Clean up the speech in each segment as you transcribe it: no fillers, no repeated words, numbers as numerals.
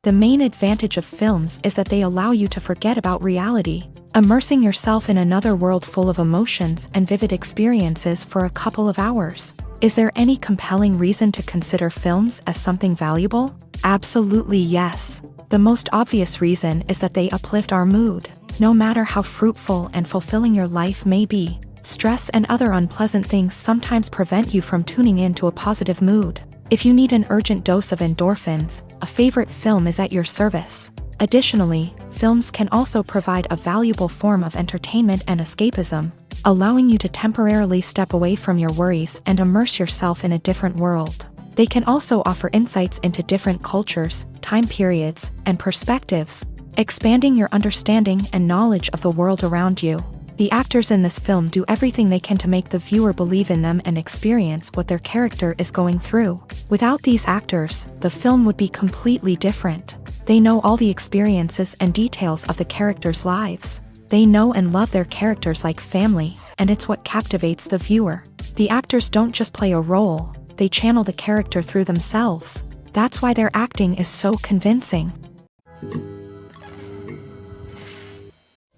The main advantage of films is that they allow you to forget about reality, immersing yourself in another world full of emotions and vivid experiences for a couple of hours. Is there any compelling reason to consider films as something valuable? Absolutely yes. The most obvious reason is that they uplift our mood. No matter how fruitful and fulfilling your life may be, stress and other unpleasant things sometimes prevent you from tuning into a positive mood. If you need an urgent dose of endorphins, a favorite film is at your service. Additionally, films can also provide a valuable form of entertainment and escapism, allowing you to temporarily step away from your worries and immerse yourself in a different world. They can also offer insights into different cultures, time periods, and perspectives, expanding your understanding and knowledge of the world around you. The actors in this film do everything they can to make the viewer believe in them and experience what their character is going through. Without these actors, the film would be completely different. They know all the experiences and details of the characters' lives. They know and love their characters like family, and it's what captivates the viewer. The actors don't just play a role, they channel the character through themselves. That's why their acting is so convincing.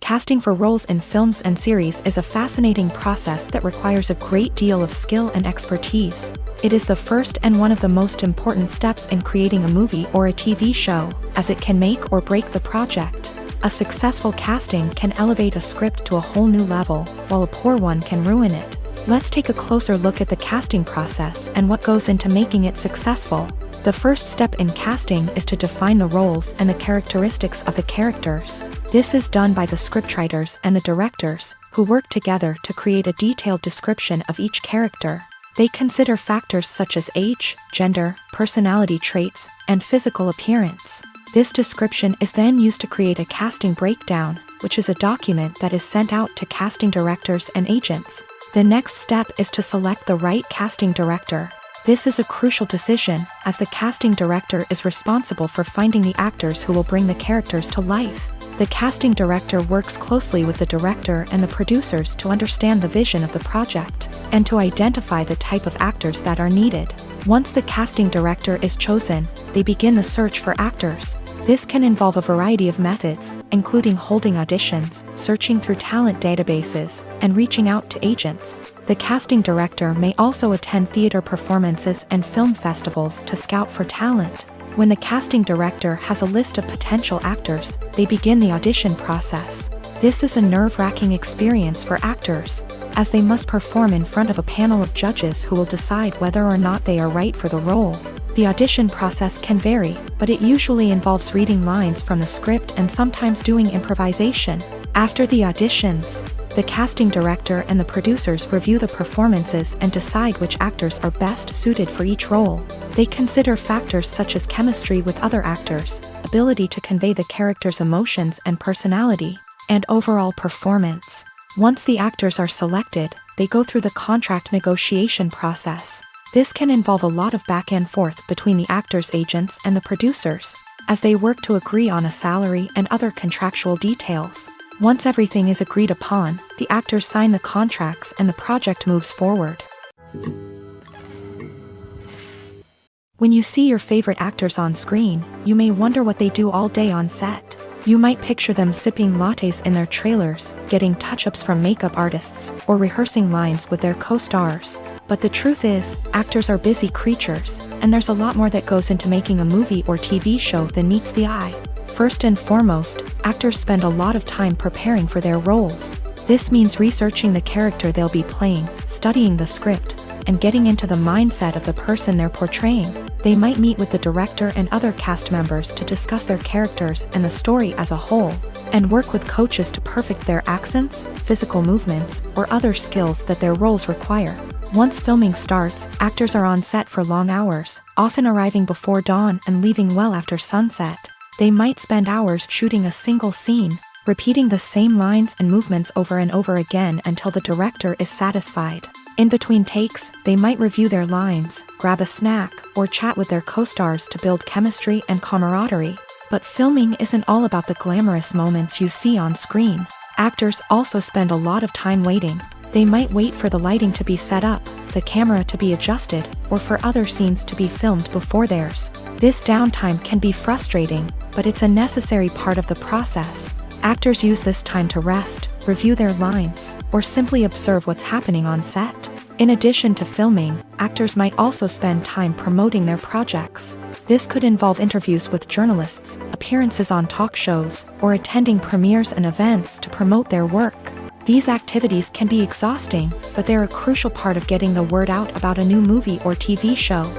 Casting for roles in films and series is a fascinating process that requires a great deal of skill and expertise. It is the first and one of the most important steps in creating a movie or a TV show, as it can make or break the project. A successful casting can elevate a script to a whole new level, while a poor one can ruin it. Let's take a closer look at the casting process and what goes into making it successful. The first step in casting is to define the roles and the characteristics of the characters. This is done by the scriptwriters and the directors, who work together to create a detailed description of each character. They consider factors such as age, gender, personality traits, and physical appearance. This description is then used to create a casting breakdown, which is a document that is sent out to casting directors and agents. The next step is to select the right casting director. This is a crucial decision, as the casting director is responsible for finding the actors who will bring the characters to life. The casting director works closely with the director and the producers to understand the vision of the project, and to identify the type of actors that are needed. Once the casting director is chosen, they begin the search for actors. This can involve a variety of methods, including holding auditions, searching through talent databases, and reaching out to agents. The casting director may also attend theater performances and film festivals to scout for talent. When the casting director has a list of potential actors, they begin the audition process. This is a nerve-wracking experience for actors, as they must perform in front of a panel of judges who will decide whether or not they are right for the role. The audition process can vary, but it usually involves reading lines from the script and sometimes doing improvisation. After the auditions, the casting director and the producers review the performances and decide which actors are best suited for each role. They consider factors such as chemistry with other actors, ability to convey the character's emotions and personality, and overall performance. Once the actors are selected, they go through the contract negotiation process. This can involve a lot of back and forth between the actors' agents and the producers, as they work to agree on a salary and other contractual details. Once everything is agreed upon, the actors sign the contracts and the project moves forward. When you see your favorite actors on screen, you may wonder what they do all day on set. You might picture them sipping lattes in their trailers, getting touch-ups from makeup artists, or rehearsing lines with their co-stars. But the truth is, actors are busy creatures, and there's a lot more that goes into making a movie or TV show than meets the eye. First and foremost, actors spend a lot of time preparing for their roles. This means researching the character they'll be playing, studying the script, and getting into the mindset of the person they're portraying. They might meet with the director and other cast members to discuss their characters and the story as a whole, and work with coaches to perfect their accents, physical movements, or other skills that their roles require. Once filming starts, actors are on set for long hours, often arriving before dawn and leaving well after sunset. They might spend hours shooting a single scene, repeating the same lines and movements over and over again until the director is satisfied. In between takes, they might review their lines, grab a snack, or chat with their co-stars to build chemistry and camaraderie. But filming isn't all about the glamorous moments you see on screen. Actors also spend a lot of time waiting. They might wait for the lighting to be set up, the camera to be adjusted, or for other scenes to be filmed before theirs. This downtime can be frustrating, but it's a necessary part of the process. Actors use this time to rest, review their lines, or simply observe what's happening on set. In addition to filming, actors might also spend time promoting their projects. This could involve interviews with journalists, appearances on talk shows, or attending premieres and events to promote their work. These activities can be exhausting, but they're a crucial part of getting the word out about a new movie or TV show.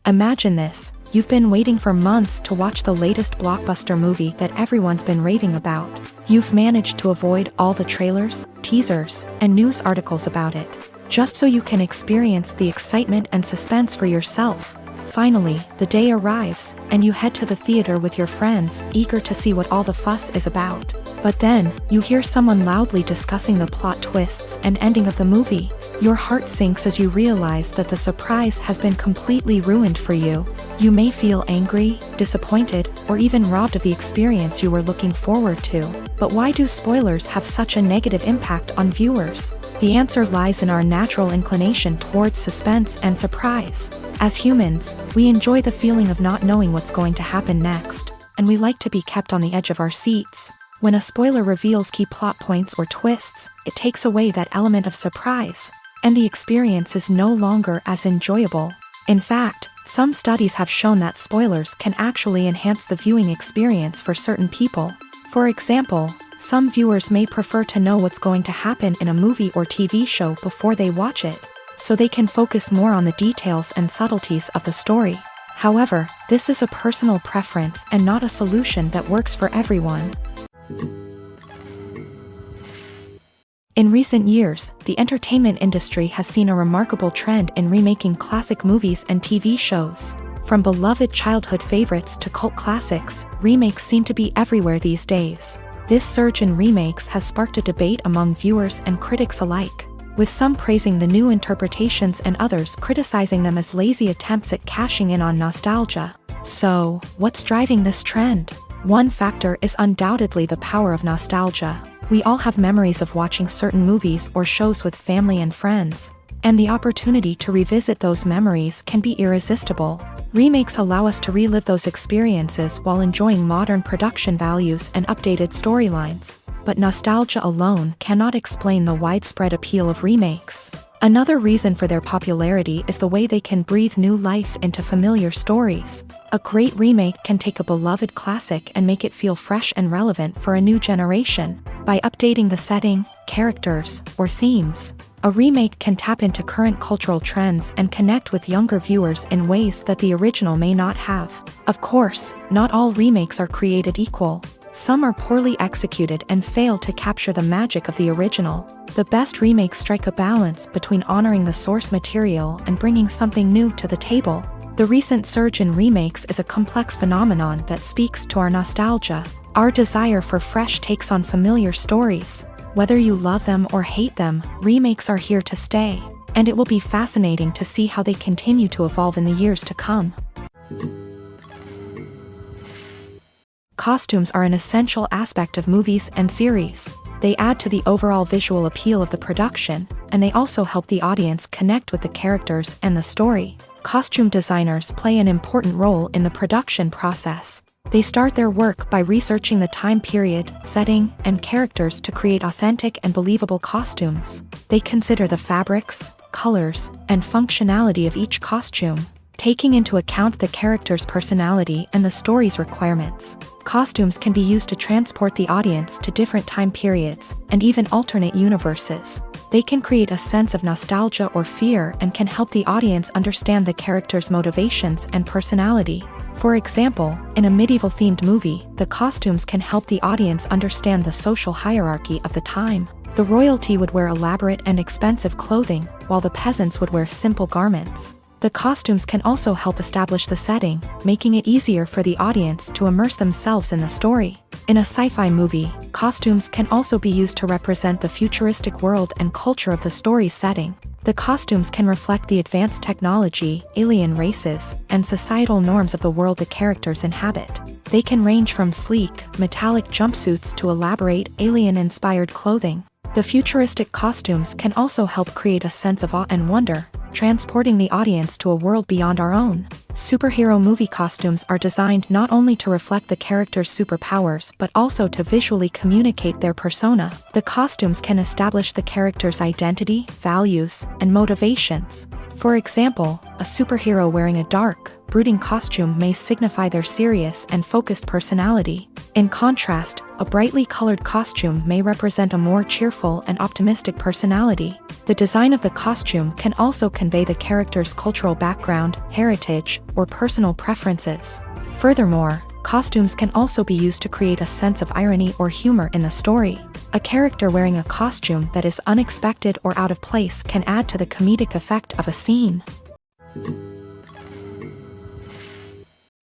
Imagine this. You've been waiting for months to watch the latest blockbuster movie that everyone's been raving about. You've managed to avoid all the trailers, teasers, and news articles about it, just so you can experience the excitement and suspense for yourself. Finally, the day arrives, and you head to the theater with your friends, eager to see what all the fuss is about. But then, you hear someone loudly discussing the plot twists and ending of the movie. Your heart sinks as you realize that the surprise has been completely ruined for you. You may feel angry, disappointed, or even robbed of the experience you were looking forward to. But why do spoilers have such a negative impact on viewers? The answer lies in our natural inclination towards suspense and surprise. As humans, we enjoy the feeling of not knowing what's going to happen next, and we like to be kept on the edge of our seats. When a spoiler reveals key plot points or twists, it takes away that element of surprise, and the experience is no longer as enjoyable. In fact, some studies have shown that spoilers can actually enhance the viewing experience for certain people. For example, some viewers may prefer to know what's going to happen in a movie or TV show before they watch it, so they can focus more on the details and subtleties of the story. However, this is a personal preference and not a solution that works for everyone. In recent years, the entertainment industry has seen a remarkable trend in remaking classic movies and TV shows. From beloved childhood favorites to cult classics, remakes seem to be everywhere these days. This surge in remakes has sparked a debate among viewers and critics alike, with some praising the new interpretations and others criticizing them as lazy attempts at cashing in on nostalgia. So, what's driving this trend? One factor is undoubtedly the power of nostalgia. We all have memories of watching certain movies or shows with family and friends, and the opportunity to revisit those memories can be irresistible. Remakes allow us to relive those experiences while enjoying modern production values and updated storylines. But nostalgia alone cannot explain the widespread appeal of remakes. Another reason for their popularity is the way they can breathe new life into familiar stories. A great remake can take a beloved classic and make it feel fresh and relevant for a new generation. By updating the setting, characters, or themes, a remake can tap into current cultural trends and connect with younger viewers in ways that the original may not have. Of course, not all remakes are created equal. Some are poorly executed and fail to capture the magic of the original. The best remakes strike a balance between honoring the source material and bringing something new to the table. The recent surge in remakes is a complex phenomenon that speaks to our nostalgia, our desire for fresh takes on familiar stories. Whether you love them or hate them, remakes are here to stay, and it will be fascinating to see how they continue to evolve in the years to come. Costumes are an essential aspect of movies and series. They add to the overall visual appeal of the production, and they also help the audience connect with the characters and the story. Costume designers play an important role in the production process. They start their work by researching the time period, setting, and characters to create authentic and believable costumes. They consider the fabrics, colors, and functionality of each costume, taking into account the character's personality and the story's requirements. Costumes can be used to transport the audience to different time periods and even alternate universes. They can create a sense of nostalgia or fear and can help the audience understand the character's motivations and personality. For example, in a medieval-themed movie, the costumes can help the audience understand the social hierarchy of the time. The royalty would wear elaborate and expensive clothing, while the peasants would wear simple garments. The costumes can also help establish the setting, making it easier for the audience to immerse themselves in the story. In a sci-fi movie, costumes can also be used to represent the futuristic world and culture of the story's setting. The costumes can reflect the advanced technology, alien races, and societal norms of the world the characters inhabit. They can range from sleek, metallic jumpsuits to elaborate, alien-inspired clothing. The futuristic costumes can also help create a sense of awe and wonder, transporting the audience to a world beyond our own. Superhero movie costumes are designed not only to reflect the character's superpowers but also to visually communicate their persona. The costumes can establish the character's identity, values, and motivations. For example, a superhero wearing a dark, brooding costume may signify their serious and focused personality. In contrast, a brightly colored costume may represent a more cheerful and optimistic personality. The design of the costume can also convey the character's cultural background, heritage, or personal preferences. Furthermore, costumes can also be used to create a sense of irony or humor in the story. A character wearing a costume that is unexpected or out of place can add to the comedic effect of a scene.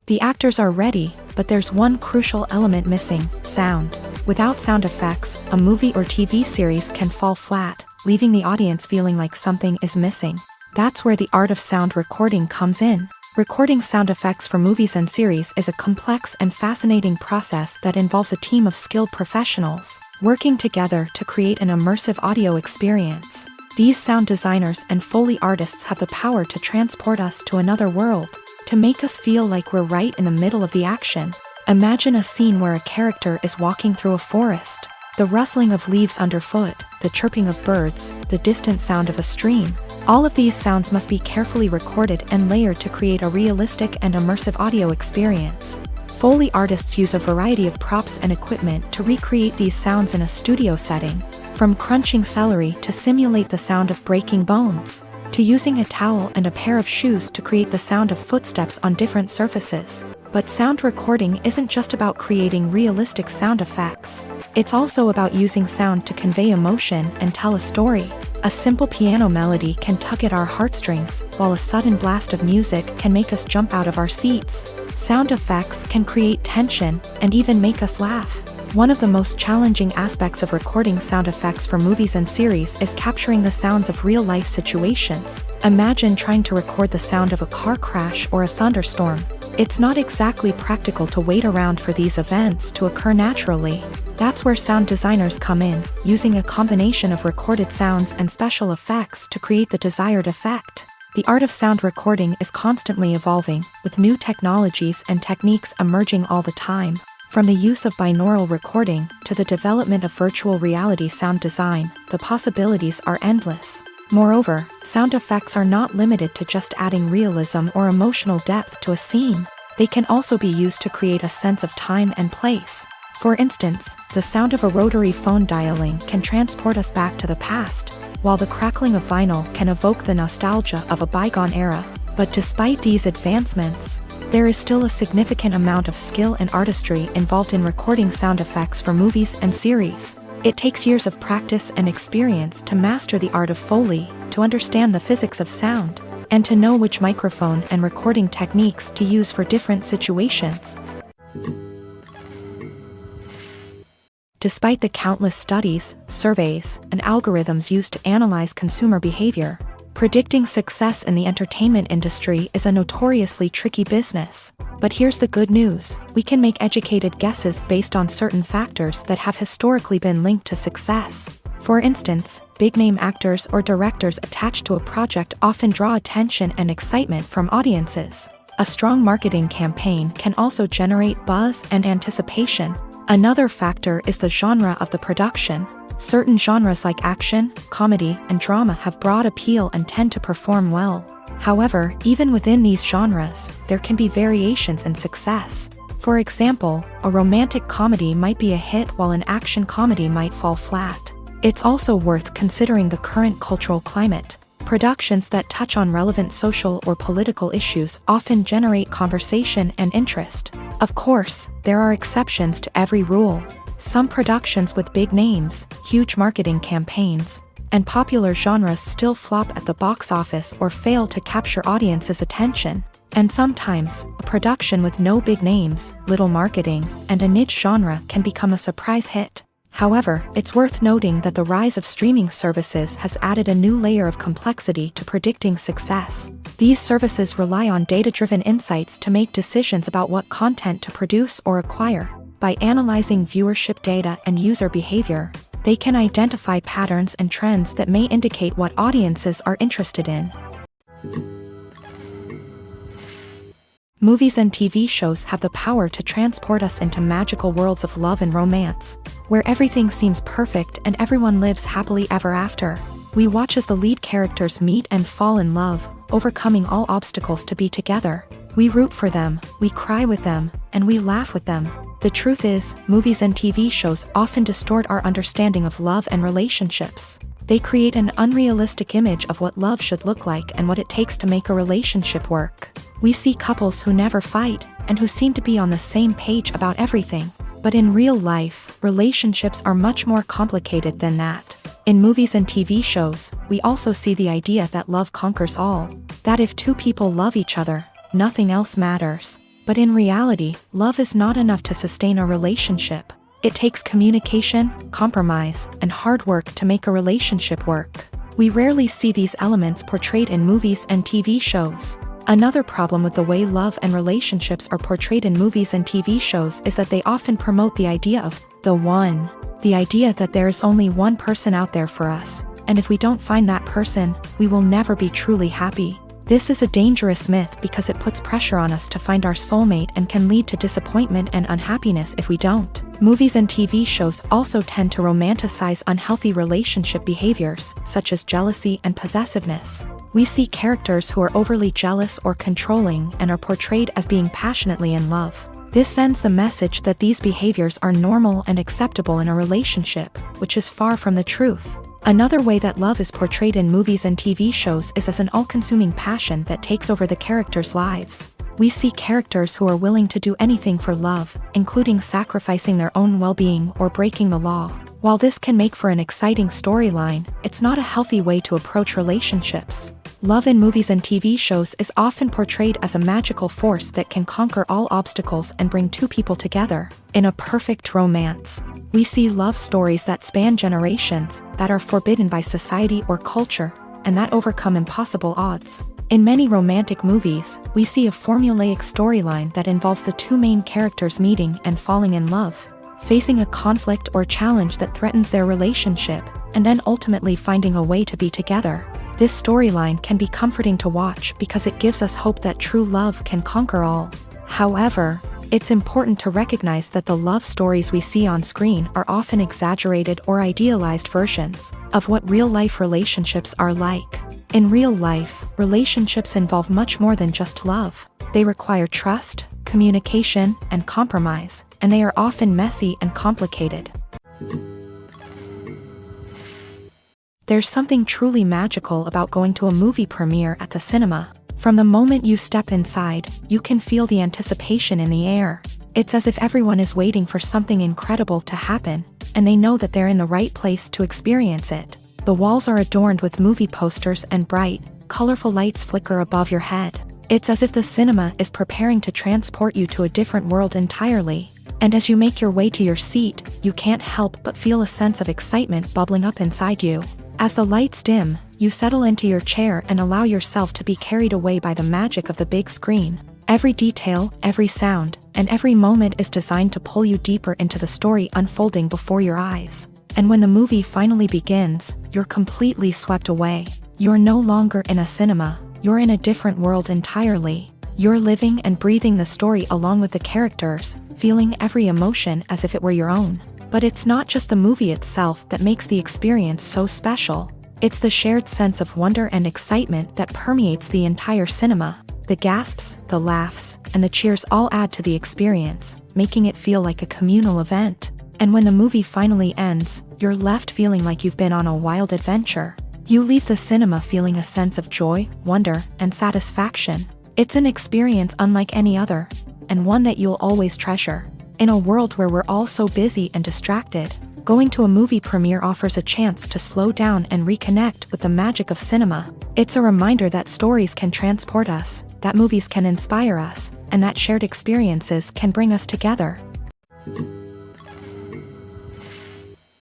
The actors are ready, but there's one crucial element missing: sound. Without sound effects, a movie or TV series can fall flat, leaving the audience feeling like something is missing. That's where the art of sound recording comes in. Recording sound effects for movies and series is a complex and fascinating process that involves a team of skilled professionals working together to create an immersive audio experience. These sound designers and Foley artists have the power to transport us to another world, to make us feel like we're right in the middle of the action. Imagine a scene where a character is walking through a forest. The rustling of leaves underfoot, the chirping of birds, the distant sound of a stream. All of these sounds must be carefully recorded and layered to create a realistic and immersive audio experience. Foley artists use a variety of props and equipment to recreate these sounds in a studio setting, from crunching celery to simulate the sound of breaking bones, to using a towel and a pair of shoes to create the sound of footsteps on different surfaces. But sound recording isn't just about creating realistic sound effects. It's also about using sound to convey emotion and tell a story. A simple piano melody can tug at our heartstrings, while a sudden blast of music can make us jump out of our seats. Sound effects can create tension and even make us laugh. One of the most challenging aspects of recording sound effects for movies and series is capturing the sounds of real-life situations. Imagine trying to record the sound of a car crash or a thunderstorm. It's not exactly practical to wait around for these events to occur naturally. That's where sound designers come in, using a combination of recorded sounds and special effects to create the desired effect. The art of sound recording is constantly evolving, with new technologies and techniques emerging all the time. From the use of binaural recording to the development of virtual reality sound design, the possibilities are endless. Moreover, sound effects are not limited to just adding realism or emotional depth to a scene. They can also be used to create a sense of time and place. For instance, the sound of a rotary phone dialing can transport us back to the past, while the crackling of vinyl can evoke the nostalgia of a bygone era. But despite these advancements, there is still a significant amount of skill and artistry involved in recording sound effects for movies and series. It takes years of practice and experience to master the art of Foley, to understand the physics of sound, and to know which microphone and recording techniques to use for different situations. Despite the countless studies, surveys, and algorithms used to analyze consumer behavior, predicting success in the entertainment industry is a notoriously tricky business. But here's the good news: we can make educated guesses based on certain factors that have historically been linked to success. For instance, big-name actors or directors attached to a project often draw attention and excitement from audiences. A strong marketing campaign can also generate buzz and anticipation. Another factor is the genre of the production. Certain genres like action, comedy, and drama have broad appeal and tend to perform well. However, even within these genres, there can be variations in success. For example, a romantic comedy might be a hit while an action comedy might fall flat. It's also worth considering the current cultural climate. Productions that touch on relevant social or political issues often generate conversation and interest. Of course, there are exceptions to every rule. Some productions with big names, huge marketing campaigns, and popular genres still flop at the box office or fail to capture audiences' attention. And sometimes, a production with no big names, little marketing, and a niche genre can become a surprise hit. However, it's worth noting that the rise of streaming services has added a new layer of complexity to predicting success. These services rely on data-driven insights to make decisions about what content to produce or acquire. By analyzing viewership data and user behavior, they can identify patterns and trends that may indicate what audiences are interested in. Movies and TV shows have the power to transport us into magical worlds of love and romance, where everything seems perfect and everyone lives happily ever after. We watch as the lead characters meet and fall in love, overcoming all obstacles to be together. We root for them, we cry with them, and we laugh with them. The truth is, movies and TV shows often distort our understanding of love and relationships. They create an unrealistic image of what love should look like and what it takes to make a relationship work. We see couples who never fight, and who seem to be on the same page about everything. But in real life, relationships are much more complicated than that. In movies and TV shows, we also see the idea that love conquers all. That if two people love each other, nothing else matters. But in reality, love is not enough to sustain a relationship. It takes communication, compromise, and hard work to make a relationship work. We rarely see these elements portrayed in movies and TV shows. Another problem with the way love and relationships are portrayed in movies and TV shows is that they often promote the idea of the one. The idea that there is only one person out there for us, and if we don't find that person, we will never be truly happy. This is a dangerous myth because it puts pressure on us to find our soulmate and can lead to disappointment and unhappiness if we don't. Movies and TV shows also tend to romanticize unhealthy relationship behaviors, such as jealousy and possessiveness. We see characters who are overly jealous or controlling and are portrayed as being passionately in love. This sends the message that these behaviors are normal and acceptable in a relationship, which is far from the truth. Another way that love is portrayed in movies and TV shows is as an all-consuming passion that takes over the characters' lives. We see characters who are willing to do anything for love, including sacrificing their own well-being or breaking the law. While this can make for an exciting storyline, it's not a healthy way to approach relationships. Love in movies and TV shows is often portrayed as a magical force that can conquer all obstacles and bring two people together. In a perfect romance, we see love stories that span generations, that are forbidden by society or culture, and that overcome impossible odds. In many romantic movies, we see a formulaic storyline that involves the two main characters meeting and falling in love, facing a conflict or challenge that threatens their relationship, and then ultimately finding a way to be together. This storyline can be comforting to watch because it gives us hope that true love can conquer all. However, it's important to recognize that the love stories we see on screen are often exaggerated or idealized versions of what real-life relationships are like. In real life, relationships involve much more than just love. They require trust, communication, and compromise, and they are often messy and complicated. There's something truly magical about going to a movie premiere at the cinema. From the moment you step inside, you can feel the anticipation in the air. It's as if everyone is waiting for something incredible to happen, and they know that they're in the right place to experience it. The walls are adorned with movie posters and bright, colorful lights flicker above your head. It's as if the cinema is preparing to transport you to a different world entirely. And as you make your way to your seat, you can't help but feel a sense of excitement bubbling up inside you. As the lights dim, you settle into your chair and allow yourself to be carried away by the magic of the big screen. Every detail, every sound, and every moment is designed to pull you deeper into the story unfolding before your eyes. And when the movie finally begins, you're completely swept away. You're no longer in a cinema, you're in a different world entirely. You're living and breathing the story along with the characters, feeling every emotion as if it were your own. But it's not just the movie itself that makes the experience so special. It's the shared sense of wonder and excitement that permeates the entire cinema. The gasps, the laughs, and the cheers all add to the experience, making it feel like a communal event. And when the movie finally ends, you're left feeling like you've been on a wild adventure. You leave the cinema feeling a sense of joy, wonder, and satisfaction. It's an experience unlike any other, and one that you'll always treasure. In a world where we're all so busy and distracted, going to a movie premiere offers a chance to slow down and reconnect with the magic of cinema. It's a reminder that stories can transport us, that movies can inspire us, and that shared experiences can bring us together.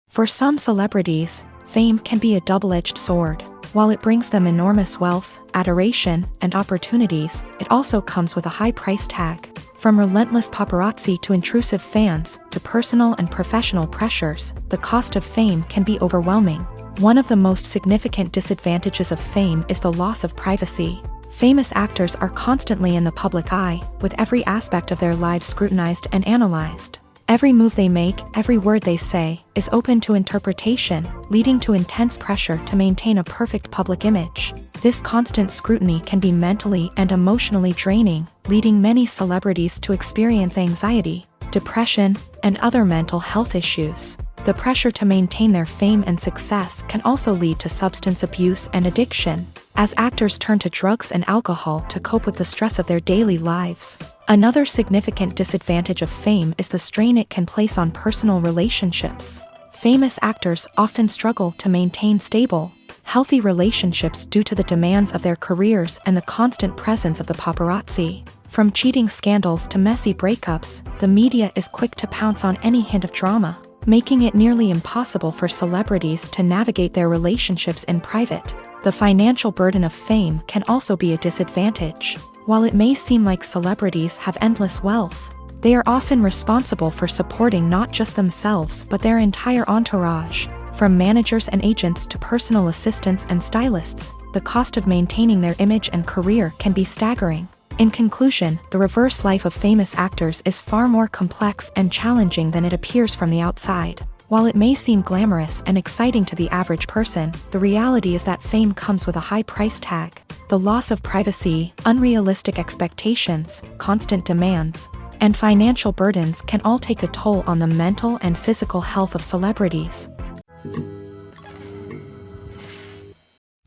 For some celebrities, fame can be a double-edged sword. While it brings them enormous wealth, adoration, and opportunities, it also comes with a high price tag. From relentless paparazzi to intrusive fans, to personal and professional pressures, the cost of fame can be overwhelming. One of the most significant disadvantages of fame is the loss of privacy. Famous actors are constantly in the public eye, with every aspect of their lives scrutinized and analyzed. Every move they make, every word they say, is open to interpretation, leading to intense pressure to maintain a perfect public image. This constant scrutiny can be mentally and emotionally draining, leading many celebrities to experience anxiety, depression, and other mental health issues. The pressure to maintain their fame and success can also lead to substance abuse and addiction, as actors turn to drugs and alcohol to cope with the stress of their daily lives. Another significant disadvantage of fame is the strain it can place on personal relationships. Famous actors often struggle to maintain stable, healthy relationships due to the demands of their careers and the constant presence of the paparazzi. From cheating scandals to messy breakups, the media is quick to pounce on any hint of drama, making it nearly impossible for celebrities to navigate their relationships in private. The financial burden of fame can also be a disadvantage. While it may seem like celebrities have endless wealth, they are often responsible for supporting not just themselves but their entire entourage. From managers and agents to personal assistants and stylists, the cost of maintaining their image and career can be staggering. In conclusion, the reverse life of famous actors is far more complex and challenging than it appears from the outside. While it may seem glamorous and exciting to the average person, the reality is that fame comes with a high price tag. The loss of privacy, unrealistic expectations, constant demands, and financial burdens can all take a toll on the mental and physical health of celebrities.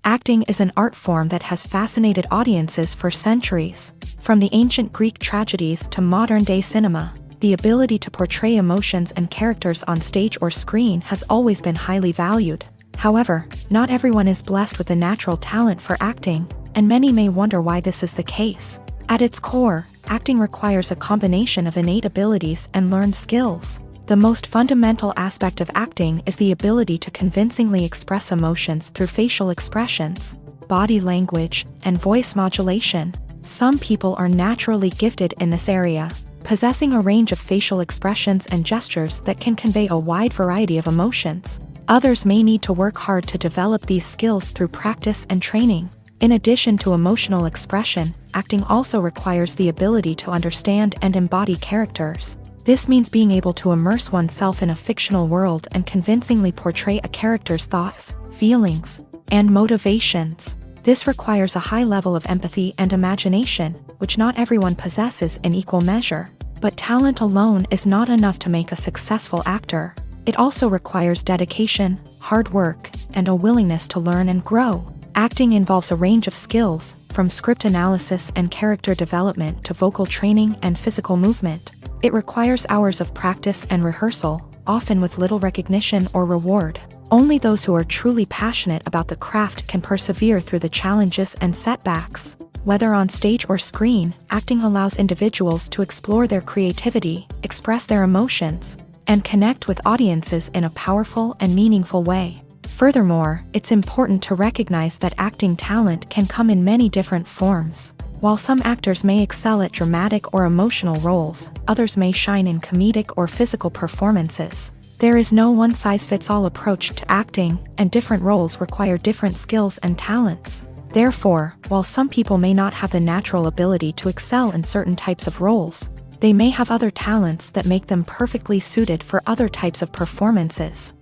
Acting is an art form that has fascinated audiences for centuries. From the ancient Greek tragedies to modern-day cinema, the ability to portray emotions and characters on stage or screen has always been highly valued. However, not everyone is blessed with a natural talent for acting, and many may wonder why this is the case. At its core, acting requires a combination of innate abilities and learned skills. The most fundamental aspect of acting is the ability to convincingly express emotions through facial expressions, body language, and voice modulation. Some people are naturally gifted in this area, possessing a range of facial expressions and gestures that can convey a wide variety of emotions. Others may need to work hard to develop these skills through practice and training. In addition to emotional expression, acting also requires the ability to understand and embody characters. This means being able to immerse oneself in a fictional world and convincingly portray a character's thoughts, feelings, and motivations. This requires a high level of empathy and imagination, which not everyone possesses in equal measure. But talent alone is not enough to make a successful actor. It also requires dedication, hard work, and a willingness to learn and grow. Acting involves a range of skills, from script analysis and character development to vocal training and physical movement. It requires hours of practice and rehearsal, often with little recognition or reward. Only those who are truly passionate about the craft can persevere through the challenges and setbacks. Whether on stage or screen, acting allows individuals to explore their creativity, express their emotions, and connect with audiences in a powerful and meaningful way. Furthermore, it's important to recognize that acting talent can come in many different forms. While some actors may excel at dramatic or emotional roles, others may shine in comedic or physical performances. There is no one-size-fits-all approach to acting, and different roles require different skills and talents. Therefore, while some people may not have the natural ability to excel in certain types of roles, they may have other talents that make them perfectly suited for other types of performances.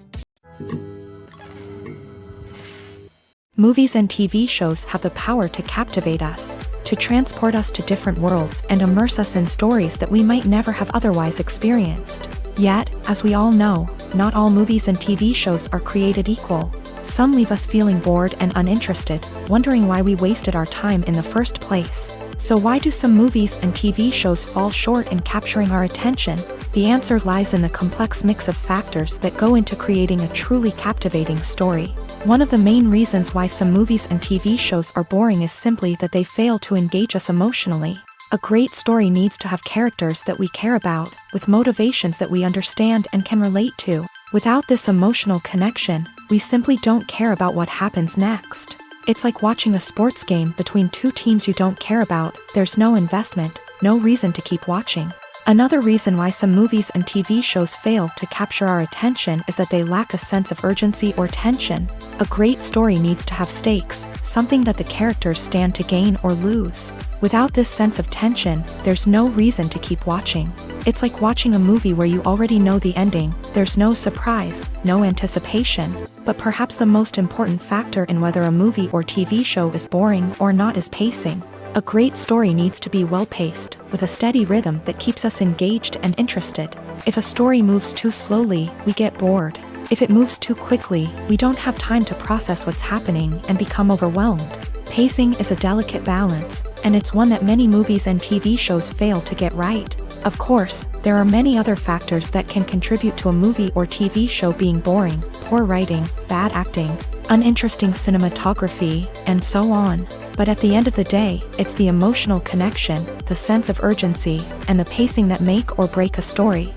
Movies and TV shows have the power to captivate us, to transport us to different worlds and immerse us in stories that we might never have otherwise experienced. Yet, as we all know, not all movies and TV shows are created equal. Some leave us feeling bored and uninterested, wondering why we wasted our time in the first place. So why do some movies and TV shows fall short in capturing our attention? The answer lies in the complex mix of factors that go into creating a truly captivating story. One of the main reasons why some movies and TV shows are boring is simply that they fail to engage us emotionally. A great story needs to have characters that we care about, with motivations that we understand and can relate to. Without this emotional connection, we simply don't care about what happens next. It's like watching a sports game between two teams you don't care about. There's no investment, no reason to keep watching. Another reason why some movies and TV shows fail to capture our attention is that they lack a sense of urgency or tension. A great story needs to have stakes, something that the characters stand to gain or lose. Without this sense of tension, there's no reason to keep watching. It's like watching a movie where you already know the ending. There's no surprise, no anticipation. But perhaps the most important factor in whether a movie or TV show is boring or not is pacing. A great story needs to be well-paced, with a steady rhythm that keeps us engaged and interested. If a story moves too slowly, we get bored. If it moves too quickly, we don't have time to process what's happening and become overwhelmed. Pacing is a delicate balance, and it's one that many movies and TV shows fail to get right. Of course, there are many other factors that can contribute to a movie or TV show being boring: poor writing, bad acting, uninteresting cinematography, and so on. But at the end of the day, it's the emotional connection, the sense of urgency, and the pacing that make or break a story.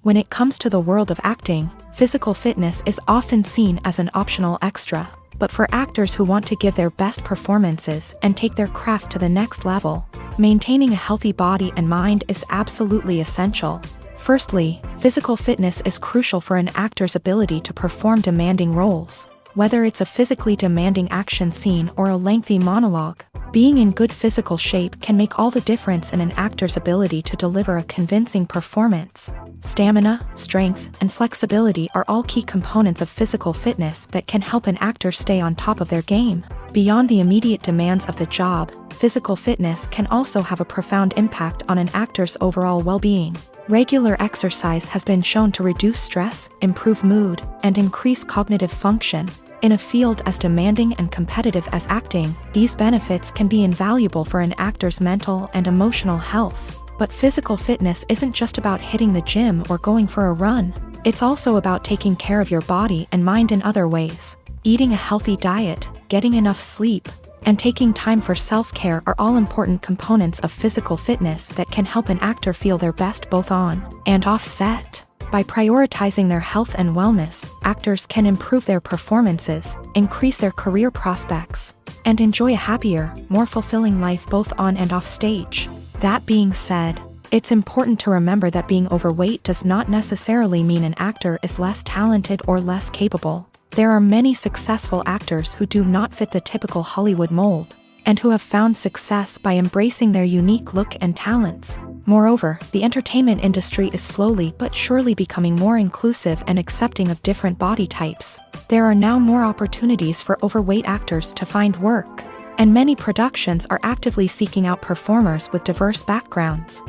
When it comes to the world of acting, physical fitness is often seen as an optional extra. But for actors who want to give their best performances and take their craft to the next level, maintaining a healthy body and mind is absolutely essential. Firstly, physical fitness is crucial for an actor's ability to perform demanding roles. Whether it's a physically demanding action scene or a lengthy monologue, being in good physical shape can make all the difference in an actor's ability to deliver a convincing performance. Stamina, strength, and flexibility are all key components of physical fitness that can help an actor stay on top of their game. Beyond the immediate demands of the job, physical fitness can also have a profound impact on an actor's overall well-being. Regular exercise has been shown to reduce stress, improve mood, and increase cognitive function. In a field as demanding and competitive as acting, these benefits can be invaluable for an actor's mental and emotional health. But physical fitness isn't just about hitting the gym or going for a run. It's also about taking care of your body and mind in other ways. Eating a healthy diet, getting enough sleep, and taking time for self-care are all important components of physical fitness that can help an actor feel their best both on and off set. By prioritizing their health and wellness, actors can improve their performances, increase their career prospects, and enjoy a happier, more fulfilling life both on and off stage. That being said, it's important to remember that being overweight does not necessarily mean an actor is less talented or less capable. There are many successful actors who do not fit the typical Hollywood mold, and who have found success by embracing their unique look and talents. Moreover, the entertainment industry is slowly but surely becoming more inclusive and accepting of different body types. There are now more opportunities for overweight actors to find work, and many productions are actively seeking out performers with diverse backgrounds.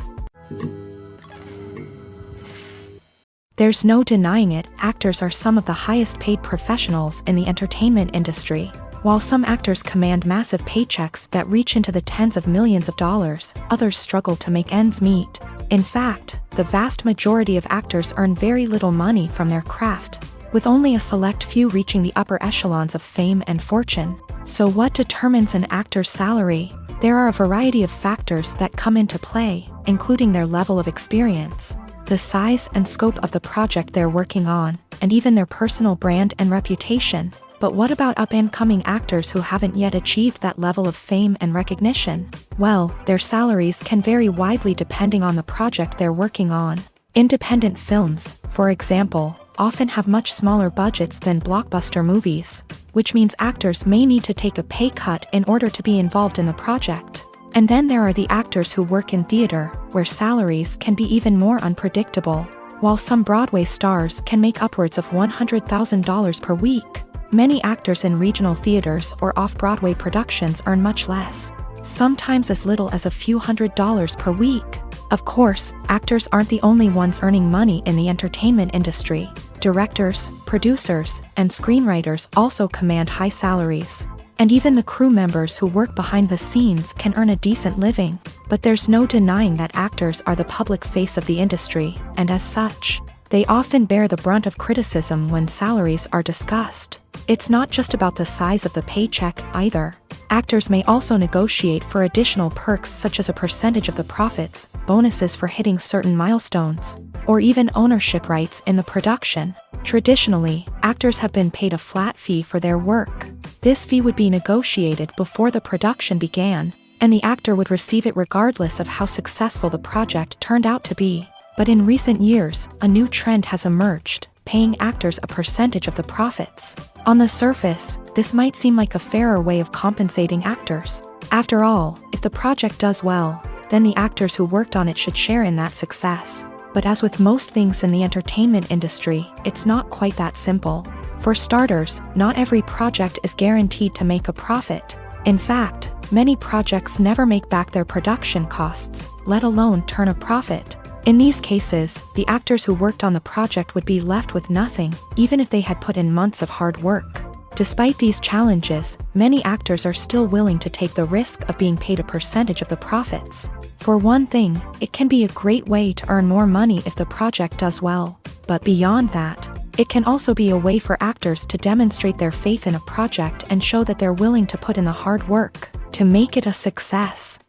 There's no denying it, actors are some of the highest paid professionals in the entertainment industry. While some actors command massive paychecks that reach into the tens of millions of dollars, others struggle to make ends meet. In fact, the vast majority of actors earn very little money from their craft, with only a select few reaching the upper echelons of fame and fortune. So what determines an actor's salary? There are a variety of factors that come into play, including their level of experience, the size and scope of the project they're working on, and even their personal brand and reputation. But what about up-and-coming actors who haven't yet achieved that level of fame and recognition? Well, their salaries can vary widely depending on the project they're working on. Independent films, for example, often have much smaller budgets than blockbuster movies, which means actors may need to take a pay cut in order to be involved in the project. And then there are the actors who work in theater, where salaries can be even more unpredictable. While some Broadway stars can make upwards of $100,000 per week, many actors in regional theaters or off-Broadway productions earn much less, sometimes as little as a few $100s per week. Of course, actors aren't the only ones earning money in the entertainment industry. Directors, producers, and screenwriters also command high salaries. And even the crew members who work behind the scenes can earn a decent living. But there's no denying that actors are the public face of the industry, and as such, they often bear the brunt of criticism when salaries are discussed. It's not just about the size of the paycheck, either. Actors may also negotiate for additional perks such as a percentage of the profits, bonuses for hitting certain milestones, or even ownership rights in the production. Traditionally, actors have been paid a flat fee for their work. This fee would be negotiated before the production began, and the actor would receive it regardless of how successful the project turned out to be. But in recent years, a new trend has emerged, paying actors a percentage of the profits. On the surface, this might seem like a fairer way of compensating actors. After all, if the project does well, then the actors who worked on it should share in that success. But as with most things in the entertainment industry, it's not quite that simple. For starters, not every project is guaranteed to make a profit. In fact, many projects never make back their production costs, let alone turn a profit. In these cases, the actors who worked on the project would be left with nothing, even if they had put in months of hard work. Despite these challenges, many actors are still willing to take the risk of being paid a percentage of the profits. For one thing, it can be a great way to earn more money if the project does well. But beyond that, it can also be a way for actors to demonstrate their faith in a project and show that they're willing to put in the hard work to make it a success.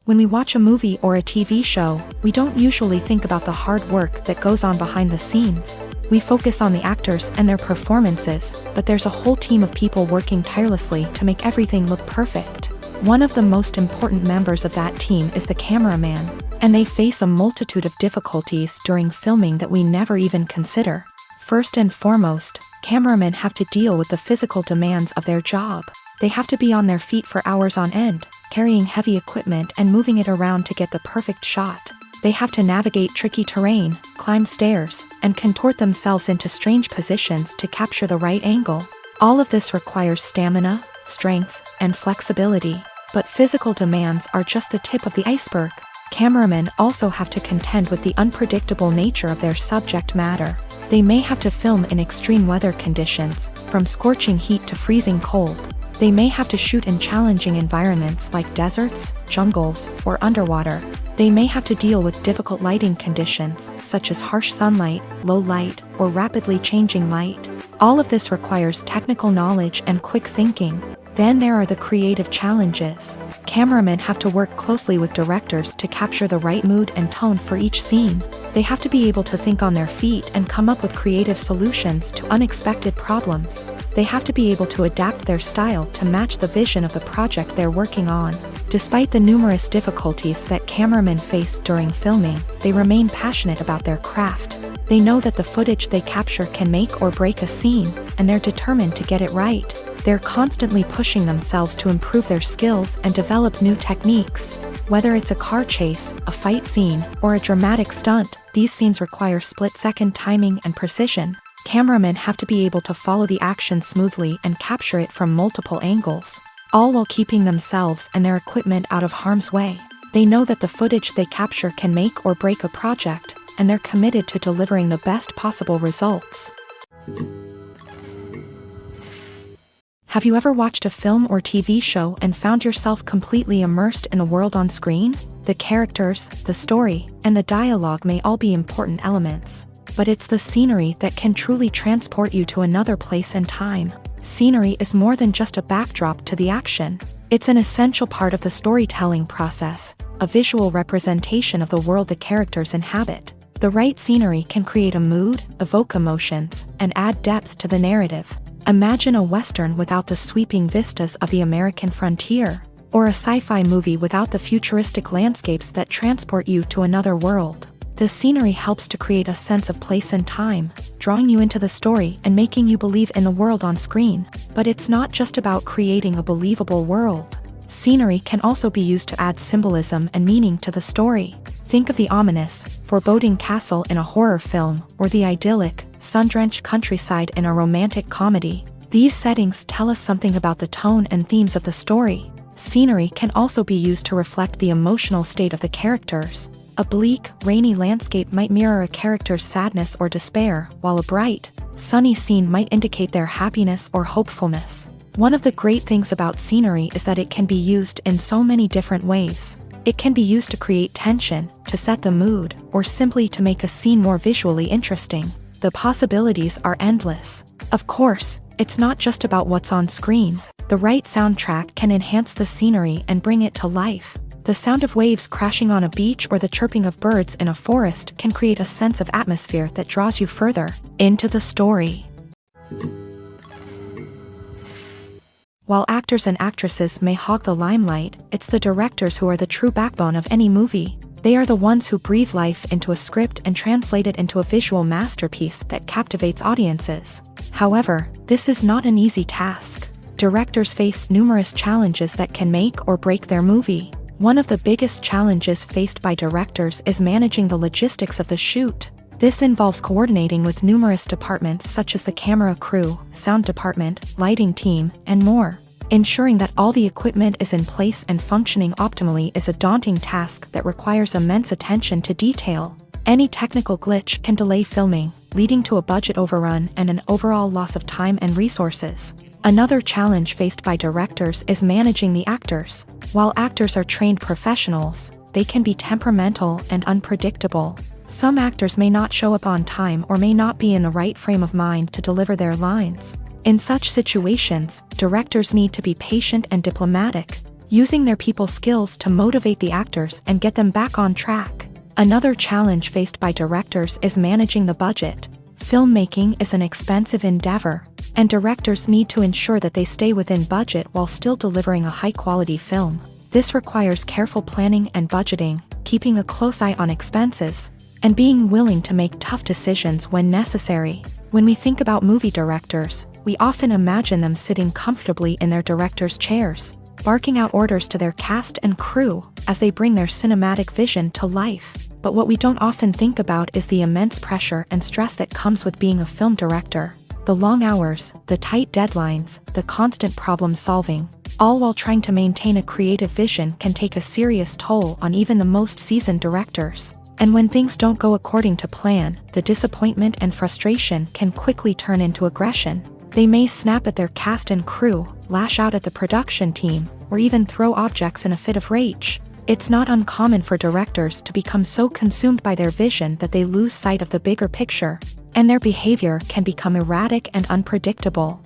When we watch a movie or a TV show, we don't usually think about the hard work that goes on behind the scenes. We focus on the actors and their performances, but there's a whole team of people working tirelessly to make everything look perfect. One of the most important members of that team is the cameraman, and they face a multitude of difficulties during filming that we never even consider. First and foremost, cameramen have to deal with the physical demands of their job. They have to be on their feet for hours on end, carrying heavy equipment and moving it around to get the perfect shot. They have to navigate tricky terrain, climb stairs, and contort themselves into strange positions to capture the right angle. All of this requires stamina, strength, and flexibility. But physical demands are just the tip of the iceberg. Cameramen also have to contend with the unpredictable nature of their subject matter. They may have to film in extreme weather conditions, from scorching heat to freezing cold. They may have to shoot in challenging environments like deserts, jungles, or underwater. They may have to deal with difficult lighting conditions, such as harsh sunlight, low light, or rapidly changing light. All of this requires technical knowledge and quick thinking. Then there are the creative challenges. Cameramen have to work closely with directors to capture the right mood and tone for each scene. They have to be able to think on their feet and come up with creative solutions to unexpected problems. They have to be able to adapt their style to match the vision of the project they're working on. Despite the numerous difficulties that cameramen face during filming, they remain passionate about their craft. They know that the footage they capture can make or break a scene, and they're determined to get it right. They're constantly pushing themselves to improve their skills and develop new techniques. Whether it's a car chase, a fight scene, or a dramatic stunt, these scenes require split-second timing and precision. Cameramen have to be able to follow the action smoothly and capture it from multiple angles, all while keeping themselves and their equipment out of harm's way. They know that the footage they capture can make or break a project, and they're committed to delivering the best possible results. Have you ever watched a film or TV show and found yourself completely immersed in the world on screen? The characters, the story, and the dialogue may all be important elements, but it's the scenery that can truly transport you to another place and time. Scenery is more than just a backdrop to the action. It's an essential part of the storytelling process, a visual representation of the world the characters inhabit. The right scenery can create a mood, evoke emotions, and add depth to the narrative. Imagine a Western without the sweeping vistas of the American frontier, or a sci-fi movie without the futuristic landscapes that transport you to another world. The scenery helps to create a sense of place and time, drawing you into the story and making you believe in the world on screen. But it's not just about creating a believable world. Scenery can also be used to add symbolism and meaning to the story. Think of the ominous, foreboding castle in a horror film, or the idyllic, sun-drenched countryside in a romantic comedy. These settings tell us something about the tone and themes of the story. Scenery can also be used to reflect the emotional state of the characters. A bleak, rainy landscape might mirror a character's sadness or despair, while a bright, sunny scene might indicate their happiness or hopefulness. One of the great things about scenery is that it can be used in so many different ways. It can be used to create tension, to set the mood, or simply to make a scene more visually interesting. The possibilities are endless. Of course, it's not just about what's on screen. The right soundtrack can enhance the scenery and bring it to life. The sound of waves crashing on a beach or the chirping of birds in a forest can create a sense of atmosphere that draws you further into the story. While actors and actresses may hog the limelight, it's the directors who are the true backbone of any movie. They are the ones who breathe life into a script and translate it into a visual masterpiece that captivates audiences. However, this is not an easy task. Directors face numerous challenges that can make or break their movie. One of the biggest challenges faced by directors is managing the logistics of the shoot. This involves coordinating with numerous departments such as the camera crew, sound department, lighting team, and more. Ensuring that all the equipment is in place and functioning optimally is a daunting task that requires immense attention to detail. Any technical glitch can delay filming, leading to a budget overrun and an overall loss of time and resources. Another challenge faced by directors is managing the actors. While actors are trained professionals, they can be temperamental and unpredictable. Some actors may not show up on time or may not be in the right frame of mind to deliver their lines. In such situations, directors need to be patient and diplomatic, using their people skills to motivate the actors and get them back on track. Another challenge faced by directors is managing the budget. Filmmaking is an expensive endeavor, and directors need to ensure that they stay within budget while still delivering a high-quality film. This requires careful planning and budgeting, keeping a close eye on expenses, and being willing to make tough decisions when necessary. When we think about movie directors, we often imagine them sitting comfortably in their director's chairs, barking out orders to their cast and crew as they bring their cinematic vision to life. But what we don't often think about is the immense pressure and stress that comes with being a film director. The long hours, the tight deadlines, the constant problem solving, all while trying to maintain a creative vision can take a serious toll on even the most seasoned directors. And when things don't go according to plan, the disappointment and frustration can quickly turn into aggression. They may snap at their cast and crew, lash out at the production team, or even throw objects in a fit of rage. It's not uncommon for directors to become so consumed by their vision that they lose sight of the bigger picture, and their behavior can become erratic and unpredictable.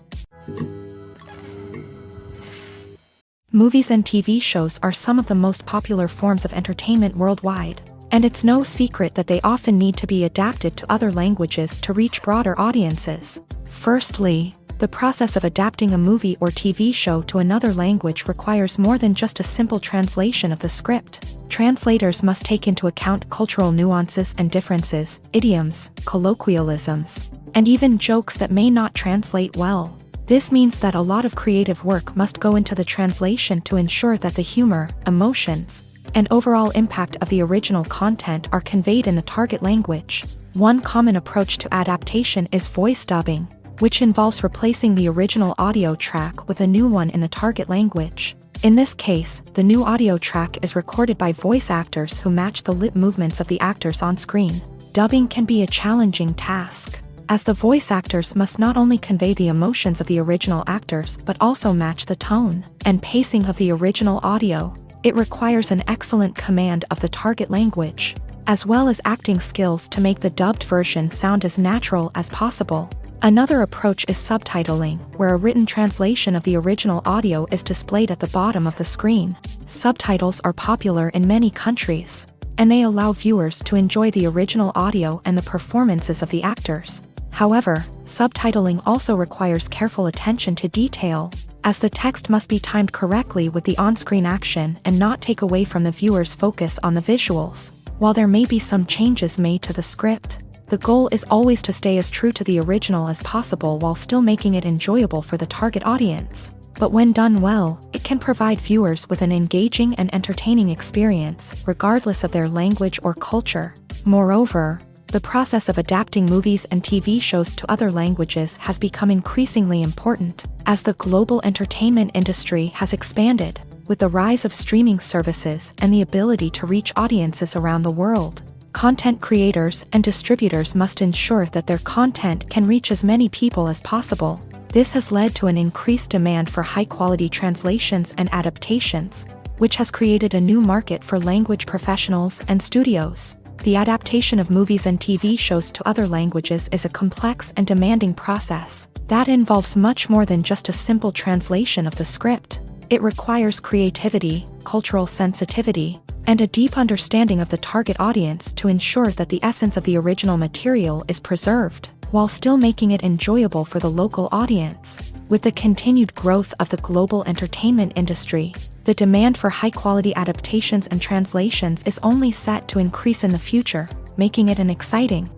Movies and TV shows are some of the most popular forms of entertainment worldwide, and it's no secret that they often need to be adapted to other languages to reach broader audiences. Firstly, the process of adapting a movie or TV show to another language requires more than just a simple translation of the script. Translators must take into account cultural nuances and differences, idioms, colloquialisms, and even jokes that may not translate well. This means that a lot of creative work must go into the translation to ensure that the humor, emotions, and overall impact of the original content are conveyed in the target language. One common approach to adaptation is voice dubbing, which involves replacing the original audio track with a new one in the target language. In this case, the new audio track is recorded by voice actors who match the lip movements of the actors on screen. Dubbing can be a challenging task, as the voice actors must not only convey the emotions of the original actors but also match the tone and pacing of the original audio. It requires an excellent command of the target language, as well as acting skills to make the dubbed version sound as natural as possible. Another approach is subtitling, where a written translation of the original audio is displayed at the bottom of the screen. Subtitles are popular in many countries, and they allow viewers to enjoy the original audio and the performances of the actors. However, subtitling also requires careful attention to detail, as the text must be timed correctly with the on-screen action and not take away from the viewer's focus on the visuals. While there may be some changes made to the script, the goal is always to stay as true to the original as possible while still making it enjoyable for the target audience. But when done well, it can provide viewers with an engaging and entertaining experience, regardless of their language or culture. Moreover, the process of adapting movies and TV shows to other languages has become increasingly important, as the global entertainment industry has expanded, with the rise of streaming services and the ability to reach audiences around the world. Content creators and distributors must ensure that their content can reach as many people as possible. This has led to an increased demand for high-quality translations and adaptations, which has created a new market for language professionals and studios. The adaptation of movies and TV shows to other languages is a complex and demanding process that involves much more than just a simple translation of the script. It requires creativity, cultural sensitivity, and a deep understanding of the target audience to ensure that the essence of the original material is preserved, while still making it enjoyable for the local audience. With the continued growth of the global entertainment industry, the demand for high-quality adaptations and translations is only set to increase in the future, making it an exciting.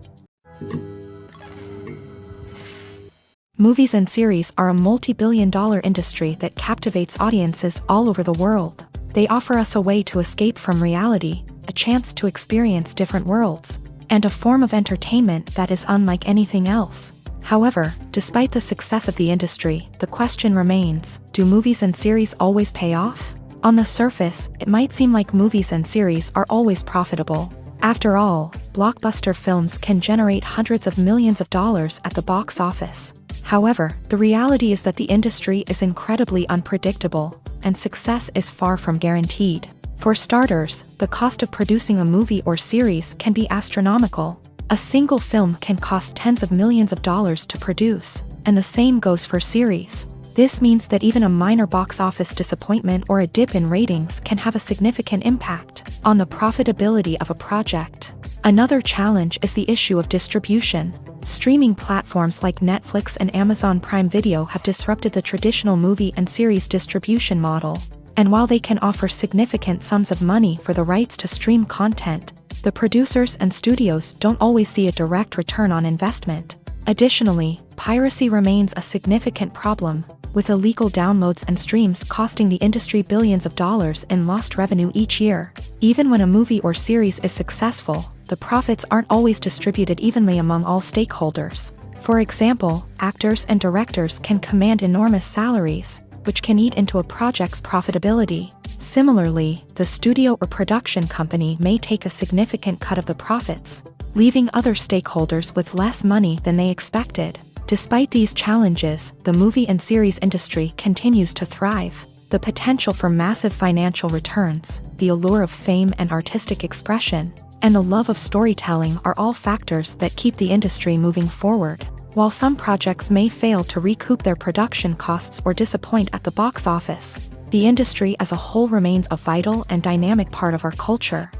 Movies and series are a multi-billion-dollar industry that captivates audiences all over the world. They offer us a way to escape from reality, a chance to experience different worlds, and a form of entertainment that is unlike anything else. However, despite the success of the industry, the question remains, do movies and series always pay off? On the surface, it might seem like movies and series are always profitable. After all, blockbuster films can generate hundreds of millions of dollars at the box office. However, the reality is that the industry is incredibly unpredictable, and success is far from guaranteed. For starters, the cost of producing a movie or series can be astronomical. A single film can cost tens of millions of dollars to produce, and the same goes for series. This means that even a minor box office disappointment or a dip in ratings can have a significant impact on the profitability of a project. Another challenge is the issue of distribution. Streaming platforms like Netflix and Amazon Prime Video have disrupted the traditional movie and series distribution model. And while they can offer significant sums of money for the rights to stream content, the producers and studios don't always see a direct return on investment. Additionally, piracy remains a significant problem, with illegal downloads and streams costing the industry billions of dollars in lost revenue each year. Even when a movie or series is successful, the profits aren't always distributed evenly among all stakeholders. For example, actors and directors can command enormous salaries, which can eat into a project's profitability. Similarly, the studio or production company may take a significant cut of the profits, leaving other stakeholders with less money than they expected. Despite these challenges, the movie and series industry continues to thrive. The potential for massive financial returns, the allure of fame and artistic expression, and the love of storytelling are all factors that keep the industry moving forward. While some projects may fail to recoup their production costs or disappoint at the box office, the industry as a whole remains a vital and dynamic part of our culture.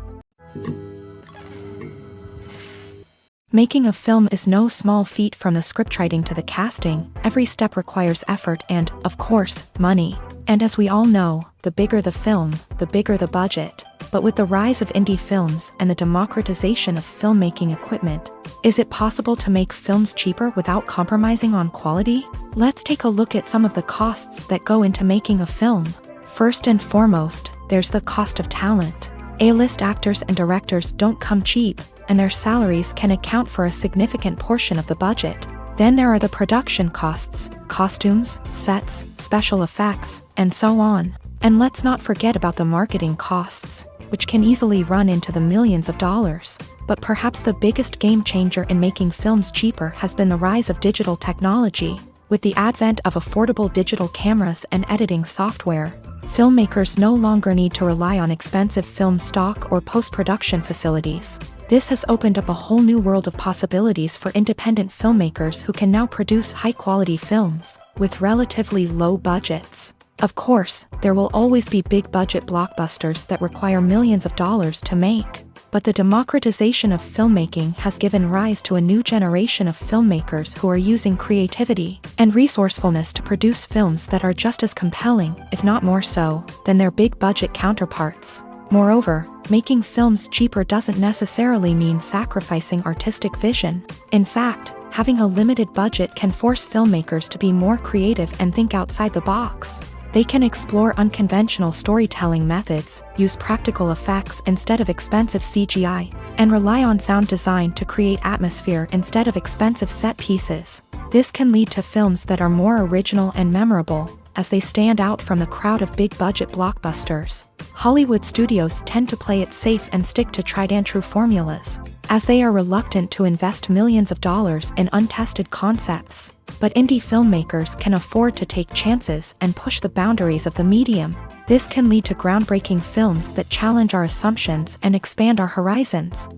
Making a film is no small feat. From the scriptwriting to the casting, every step requires effort and, of course, money. And as we all know, the bigger the film, the bigger the budget. But with the rise of indie films and the democratization of filmmaking equipment, is it possible to make films cheaper without compromising on quality? Let's take a look at some of the costs that go into making a film. First and foremost, there's the cost of talent. A-list actors and directors don't come cheap, and their salaries can account for a significant portion of the budget. Then there are the production costs, costumes, sets, special effects, and so on. And let's not forget about the marketing costs, which can easily run into the millions of dollars. But perhaps the biggest game changer in making films cheaper has been the rise of digital technology. With the advent of affordable digital cameras and editing software, filmmakers no longer need to rely on expensive film stock or post-production facilities. This has opened up a whole new world of possibilities for independent filmmakers who can now produce high-quality films with relatively low budgets. Of course, there will always be big-budget blockbusters that require millions of dollars to make. But the democratization of filmmaking has given rise to a new generation of filmmakers who are using creativity and resourcefulness to produce films that are just as compelling, if not more so, than their big-budget counterparts. Moreover, making films cheaper doesn't necessarily mean sacrificing artistic vision. In fact, having a limited budget can force filmmakers to be more creative and think outside the box. They can explore unconventional storytelling methods, use practical effects instead of expensive CGI, and rely on sound design to create atmosphere instead of expensive set pieces. This can lead to films that are more original and memorable, as they stand out from the crowd of big-budget blockbusters. Hollywood studios tend to play it safe and stick to tried-and-true formulas, as they are reluctant to invest millions of dollars in untested concepts. But indie filmmakers can afford to take chances and push the boundaries of the medium. This can lead to groundbreaking films that challenge our assumptions and expand our horizons.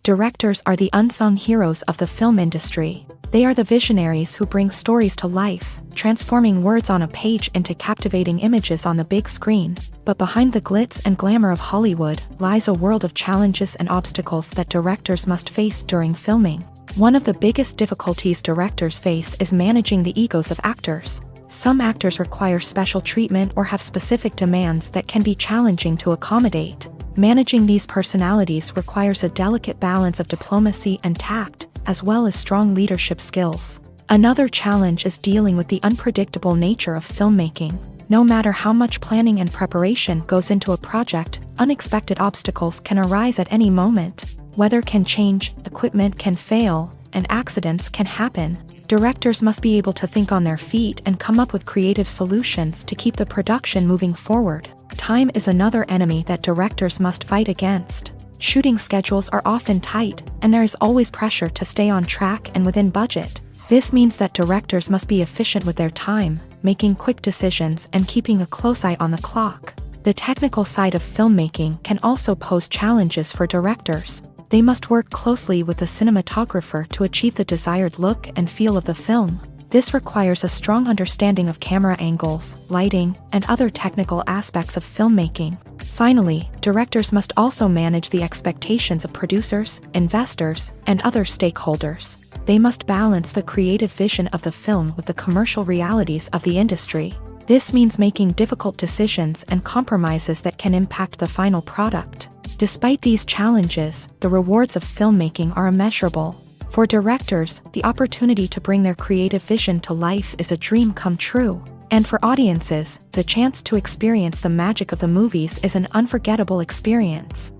Directors are the unsung heroes of the film industry. They are the visionaries who bring stories to life, transforming words on a page into captivating images on the big screen. But behind the glitz and glamour of Hollywood lies a world of challenges and obstacles that directors must face during filming. One of the biggest difficulties directors face is managing the egos of actors. Some actors require special treatment or have specific demands that can be challenging to accommodate. Managing these personalities requires a delicate balance of diplomacy and tact, as well as strong leadership skills. Another challenge is dealing with the unpredictable nature of filmmaking. No matter how much planning and preparation goes into a project, unexpected obstacles can arise at any moment. Weather can change, equipment can fail, and accidents can happen. Directors must be able to think on their feet and come up with creative solutions to keep the production moving forward. Time is another enemy that directors must fight against. Shooting schedules are often tight, and there is always pressure to stay on track and within budget. This means that directors must be efficient with their time, making quick decisions and keeping a close eye on the clock. The technical side of filmmaking can also pose challenges for directors. They must work closely with the cinematographer to achieve the desired look and feel of the film. This requires a strong understanding of camera angles, lighting, and other technical aspects of filmmaking. Finally, directors must also manage the expectations of producers, investors, and other stakeholders. They must balance the creative vision of the film with the commercial realities of the industry. This means making difficult decisions and compromises that can impact the final product. Despite these challenges, the rewards of filmmaking are immeasurable. For directors, the opportunity to bring their creative vision to life is a dream come true. And for audiences, the chance to experience the magic of the movies is an unforgettable experience.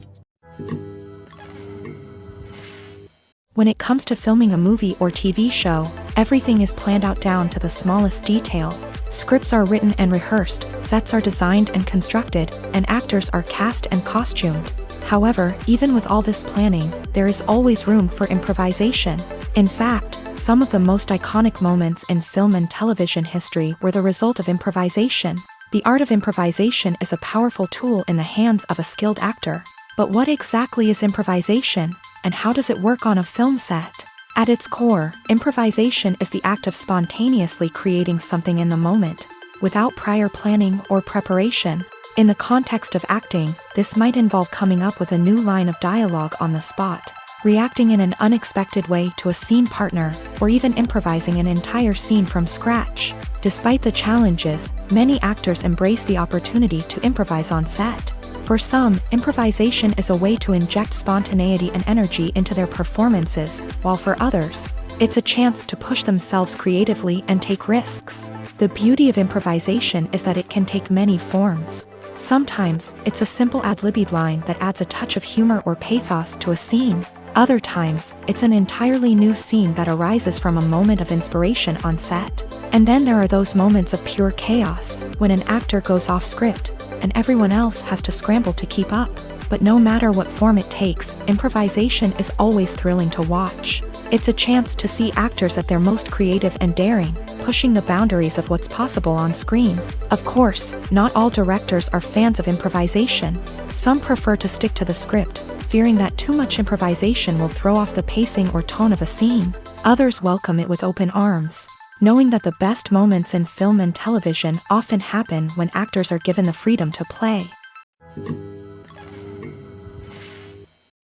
When it comes to filming a movie or TV show, everything is planned out down to the smallest detail. Scripts are written and rehearsed, sets are designed and constructed, and actors are cast and costumed. However, even with all this planning, there is always room for improvisation. In fact, some of the most iconic moments in film and television history were the result of improvisation. The art of improvisation is a powerful tool in the hands of a skilled actor. But what exactly is improvisation, and how does it work on a film set? At its core, improvisation is the act of spontaneously creating something in the moment, without prior planning or preparation. In the context of acting, this might involve coming up with a new line of dialogue on the spot, reacting in an unexpected way to a scene partner, or even improvising an entire scene from scratch. Despite the challenges, many actors embrace the opportunity to improvise on set. For some, improvisation is a way to inject spontaneity and energy into their performances, while for others, it's a chance to push themselves creatively and take risks. The beauty of improvisation is that it can take many forms. Sometimes, it's a simple ad-libbed line that adds a touch of humor or pathos to a scene. Other times, it's an entirely new scene that arises from a moment of inspiration on set. And then there are those moments of pure chaos, when an actor goes off script, and everyone else has to scramble to keep up. But no matter what form it takes, improvisation is always thrilling to watch. It's a chance to see actors at their most creative and daring, pushing the boundaries of what's possible on screen. Of course, not all directors are fans of improvisation. Some prefer to stick to the script, fearing that too much improvisation will throw off the pacing or tone of a scene. Others welcome it with open arms, knowing that the best moments in film and television often happen when actors are given the freedom to play.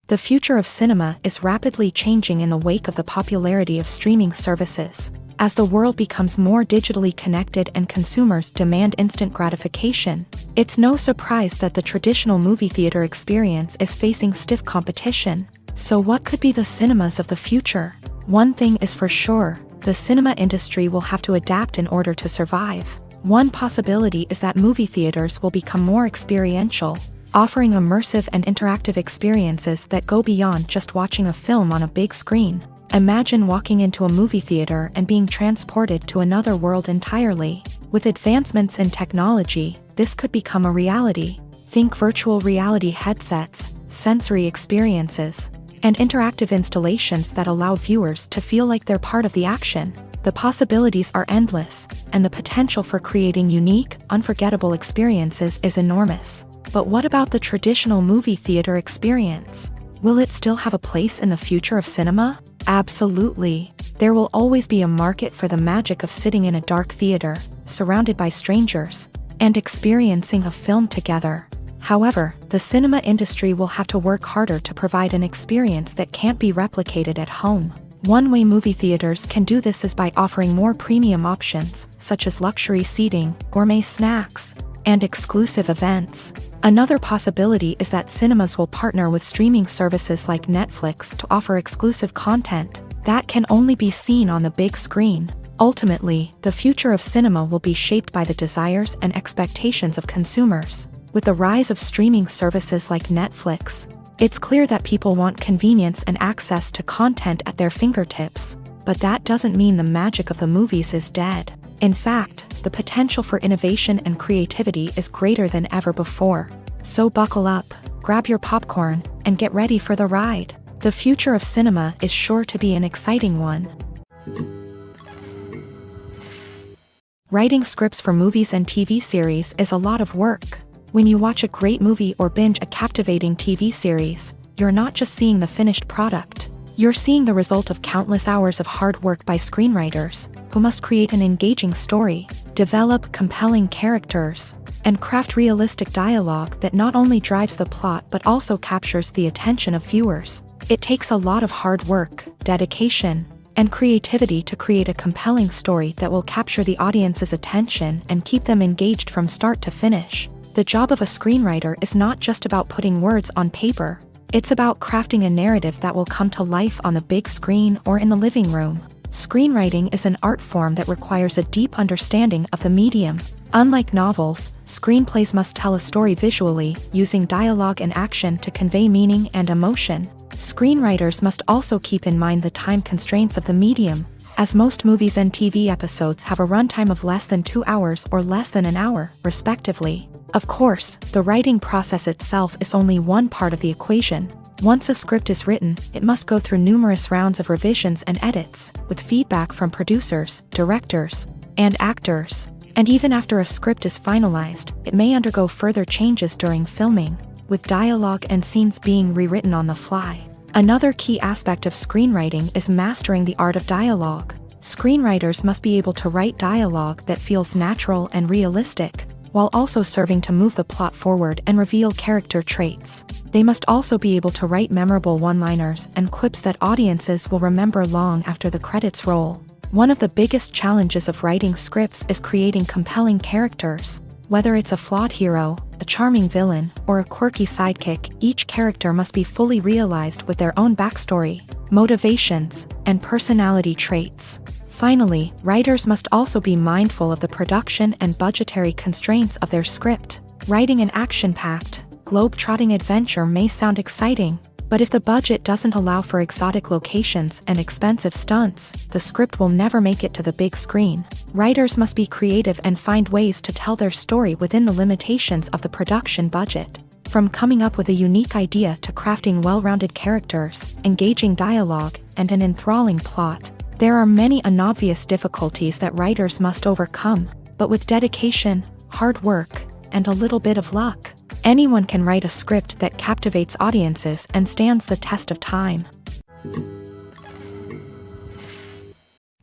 The future of cinema is rapidly changing in the wake of the popularity of streaming services. As the world becomes more digitally connected and consumers demand instant gratification, it's no surprise that the traditional movie theater experience is facing stiff competition. So what could be the cinemas of the future? One thing is for sure, the cinema industry will have to adapt in order to survive. One possibility is that movie theaters will become more experiential, offering immersive and interactive experiences that go beyond just watching a film on a big screen. Imagine walking into a movie theater and being transported to another world entirely. With advancements in technology, this could become a reality. Think virtual reality headsets, sensory experiences, and interactive installations that allow viewers to feel like they're part of the action. The possibilities are endless, and the potential for creating unique, unforgettable experiences is enormous. But what about the traditional movie theater experience? Will it still have a place in the future of cinema? Absolutely. There will always be a market for the magic of sitting in a dark theater, surrounded by strangers, and experiencing a film together. However, the cinema industry will have to work harder to provide an experience that can't be replicated at home. One way movie theaters can do this is by offering more premium options, such as luxury seating, gourmet snacks, and exclusive events. Another possibility is that cinemas will partner with streaming services like Netflix to offer exclusive content that can only be seen on the big screen. Ultimately, the future of cinema will be shaped by the desires and expectations of consumers. With the rise of streaming services like Netflix, it's clear that people want convenience and access to content at their fingertips. But that doesn't mean the magic of the movies is dead. In fact, the potential for innovation and creativity is greater than ever before. So buckle up, grab your popcorn, and get ready for the ride. The future of cinema is sure to be an exciting one. Writing scripts for movies and TV series is a lot of work. When you watch a great movie or binge a captivating TV series, you're not just seeing the finished product. You're seeing the result of countless hours of hard work by screenwriters, who must create an engaging story, develop compelling characters, and craft realistic dialogue that not only drives the plot but also captures the attention of viewers. It takes a lot of hard work, dedication, and creativity to create a compelling story that will capture the audience's attention and keep them engaged from start to finish. The job of a screenwriter is not just about putting words on paper. It's about crafting a narrative that will come to life on the big screen or in the living room. Screenwriting is an art form that requires a deep understanding of the medium. Unlike novels, screenplays must tell a story visually, using dialogue and action to convey meaning and emotion. Screenwriters must also keep in mind the time constraints of the medium, as most movies and TV episodes have a runtime of less than 2 hours or less than an hour, respectively. Of course, the writing process itself is only one part of the equation. Once a script is written, it must go through numerous rounds of revisions and edits, with feedback from producers, directors, and actors. And even after a script is finalized, it may undergo further changes during filming, with dialogue and scenes being rewritten on the fly. Another key aspect of screenwriting is mastering the art of dialogue. Screenwriters must be able to write dialogue that feels natural and realistic, while also serving to move the plot forward and reveal character traits. They must also be able to write memorable one-liners and quips that audiences will remember long after the credits roll. One of the biggest challenges of writing scripts is creating compelling characters. Whether it's a flawed hero, a charming villain, or a quirky sidekick, each character must be fully realized with their own backstory, motivations, and personality traits. Finally, writers must also be mindful of the production and budgetary constraints of their script. Writing an action-packed, globe-trotting adventure may sound exciting, but if the budget doesn't allow for exotic locations and expensive stunts, the script will never make it to the big screen. Writers must be creative and find ways to tell their story within the limitations of the production budget. From coming up with a unique idea to crafting well-rounded characters, engaging dialogue, and an enthralling plot, there are many unobvious difficulties that writers must overcome, but with dedication, hard work, and a little bit of luck, anyone can write a script that captivates audiences and stands the test of time.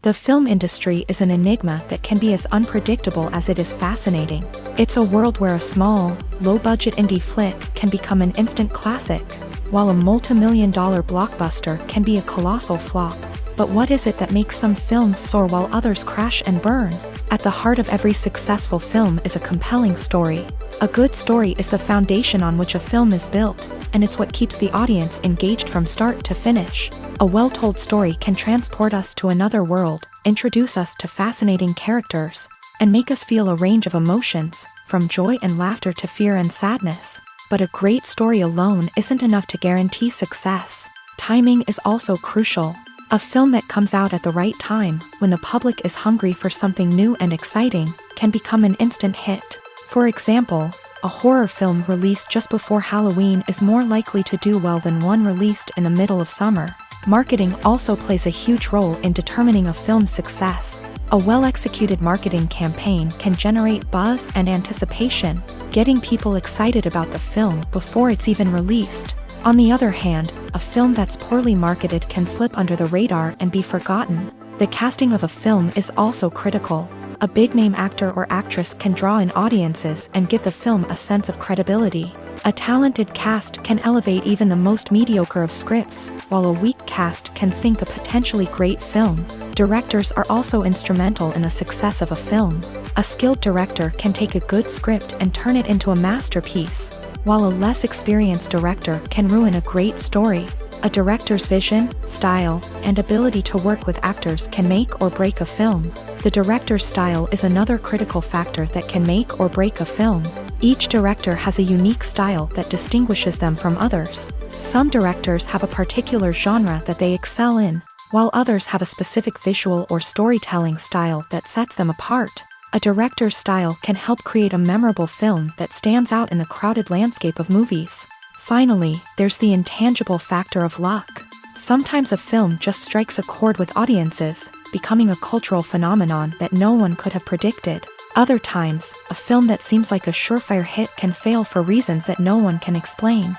The film industry is an enigma that can be as unpredictable as it is fascinating. It's a world where a small, low-budget indie flick can become an instant classic, while a multi-million-dollar blockbuster can be a colossal flop. But what is it that makes some films soar while others crash and burn? At the heart of every successful film is a compelling story. A good story is the foundation on which a film is built, and it's what keeps the audience engaged from start to finish. A well-told story can transport us to another world, introduce us to fascinating characters, and make us feel a range of emotions, from joy and laughter to fear and sadness. But a great story alone isn't enough to guarantee success. Timing is also crucial. A film that comes out at the right time, when the public is hungry for something new and exciting, can become an instant hit. For example, a horror film released just before Halloween is more likely to do well than one released in the middle of summer. Marketing also plays a huge role in determining a film's success. A well-executed marketing campaign can generate buzz and anticipation, getting people excited about the film before it's even released. On the other hand, a film that's poorly marketed can slip under the radar and be forgotten. The casting of a film is also critical. A big-name actor or actress can draw in audiences and give the film a sense of credibility. A talented cast can elevate even the most mediocre of scripts, while a weak cast can sink a potentially great film. Directors are also instrumental in the success of a film. A skilled director can take a good script and turn it into a masterpiece, while a less experienced director can ruin a great story. A director's vision, style, and ability to work with actors can make or break a film. The director's style is another critical factor that can make or break a film. Each director has a unique style that distinguishes them from others. Some directors have a particular genre that they excel in, while others have a specific visual or storytelling style that sets them apart. A director's style can help create a memorable film that stands out in the crowded landscape of movies. Finally, there's the intangible factor of luck. Sometimes a film just strikes a chord with audiences, becoming a cultural phenomenon that no one could have predicted. Other times, a film that seems like a surefire hit can fail for reasons that no one can explain.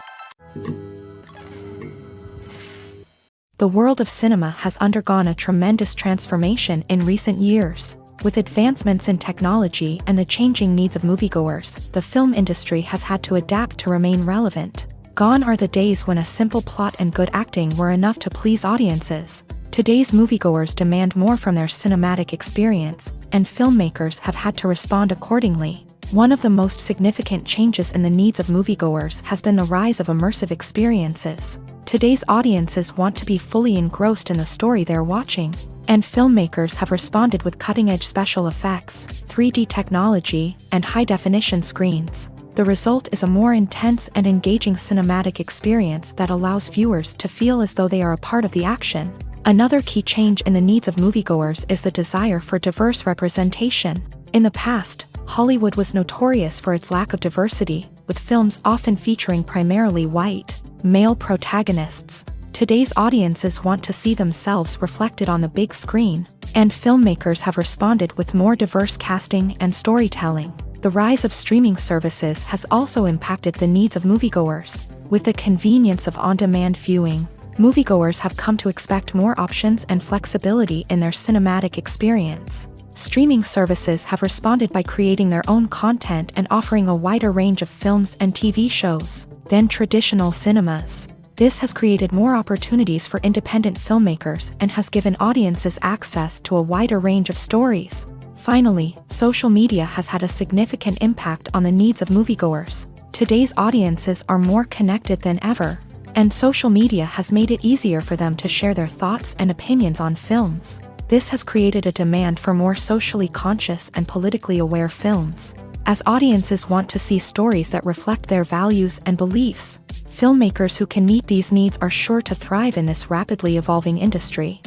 The world of cinema has undergone a tremendous transformation in recent years. With advancements in technology and the changing needs of moviegoers, the film industry has had to adapt to remain relevant. Gone are the days when a simple plot and good acting were enough to please audiences. Today's moviegoers demand more from their cinematic experience, and filmmakers have had to respond accordingly. One of the most significant changes in the needs of moviegoers has been the rise of immersive experiences. Today's audiences want to be fully engrossed in the story they're watching, and filmmakers have responded with cutting-edge special effects, 3D technology, and high-definition screens. The result is a more intense and engaging cinematic experience that allows viewers to feel as though they are a part of the action. Another key change in the needs of moviegoers is the desire for diverse representation. In the past, Hollywood was notorious for its lack of diversity, with films often featuring primarily white, male protagonists. Today's audiences want to see themselves reflected on the big screen, and filmmakers have responded with more diverse casting and storytelling. The rise of streaming services has also impacted the needs of moviegoers. With the convenience of on-demand viewing, moviegoers have come to expect more options and flexibility in their cinematic experience. Streaming services have responded by creating their own content and offering a wider range of films and TV shows than traditional cinemas. This has created more opportunities for independent filmmakers and has given audiences access to a wider range of stories. Finally, social media has had a significant impact on the needs of moviegoers. Today's audiences are more connected than ever, and social media has made it easier for them to share their thoughts and opinions on films. This has created a demand for more socially conscious and politically aware films. As audiences want to see stories that reflect their values and beliefs, filmmakers who can meet these needs are sure to thrive in this rapidly evolving industry.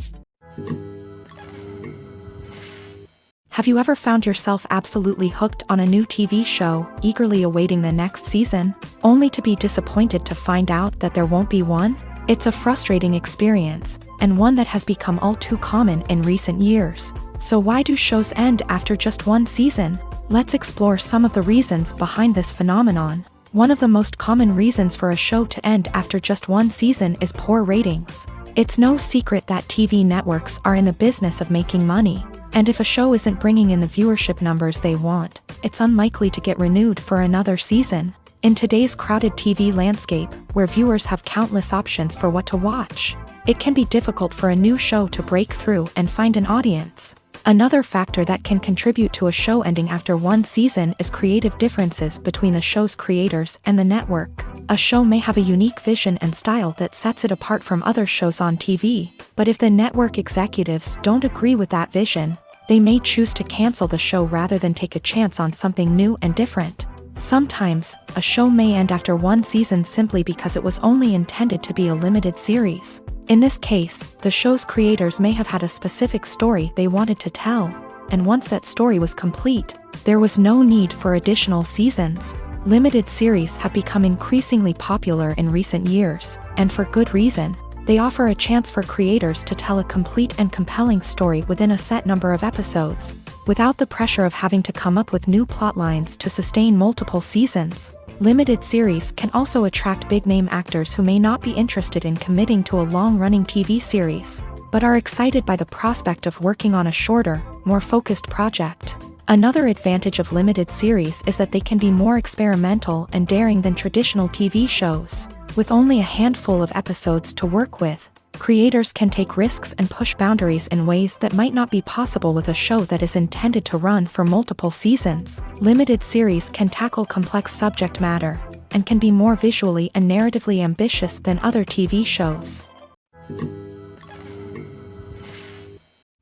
Have you ever found yourself absolutely hooked on a new TV show, eagerly awaiting the next season, only to be disappointed to find out that there won't be one? It's a frustrating experience, and one that has become all too common in recent years. So why do shows end after just one season? Let's explore some of the reasons behind this phenomenon. One of the most common reasons for a show to end after just one season is poor ratings. It's no secret that TV networks are in the business of making money, and if a show isn't bringing in the viewership numbers they want, it's unlikely to get renewed for another season. In today's crowded TV landscape, where viewers have countless options for what to watch, it can be difficult for a new show to break through and find an audience. Another factor that can contribute to a show ending after one season is creative differences between the show's creators and the network. A show may have a unique vision and style that sets it apart from other shows on TV, but if the network executives don't agree with that vision, they may choose to cancel the show rather than take a chance on something new and different. Sometimes, a show may end after one season simply because it was only intended to be a limited series. In this case, the show's creators may have had a specific story they wanted to tell, and once that story was complete, there was no need for additional seasons. Limited series have become increasingly popular in recent years, and for good reason. They offer a chance for creators to tell a complete and compelling story within a set number of episodes, without the pressure of having to come up with new plot lines to sustain multiple seasons. Limited series can also attract big-name actors who may not be interested in committing to a long-running TV series, but are excited by the prospect of working on a shorter, more focused project. Another advantage of limited series is that they can be more experimental and daring than traditional TV shows. With only a handful of episodes to work with, creators can take risks and push boundaries in ways that might not be possible with a show that is intended to run for multiple seasons. Limited series can tackle complex subject matter, and can be more visually and narratively ambitious than other TV shows.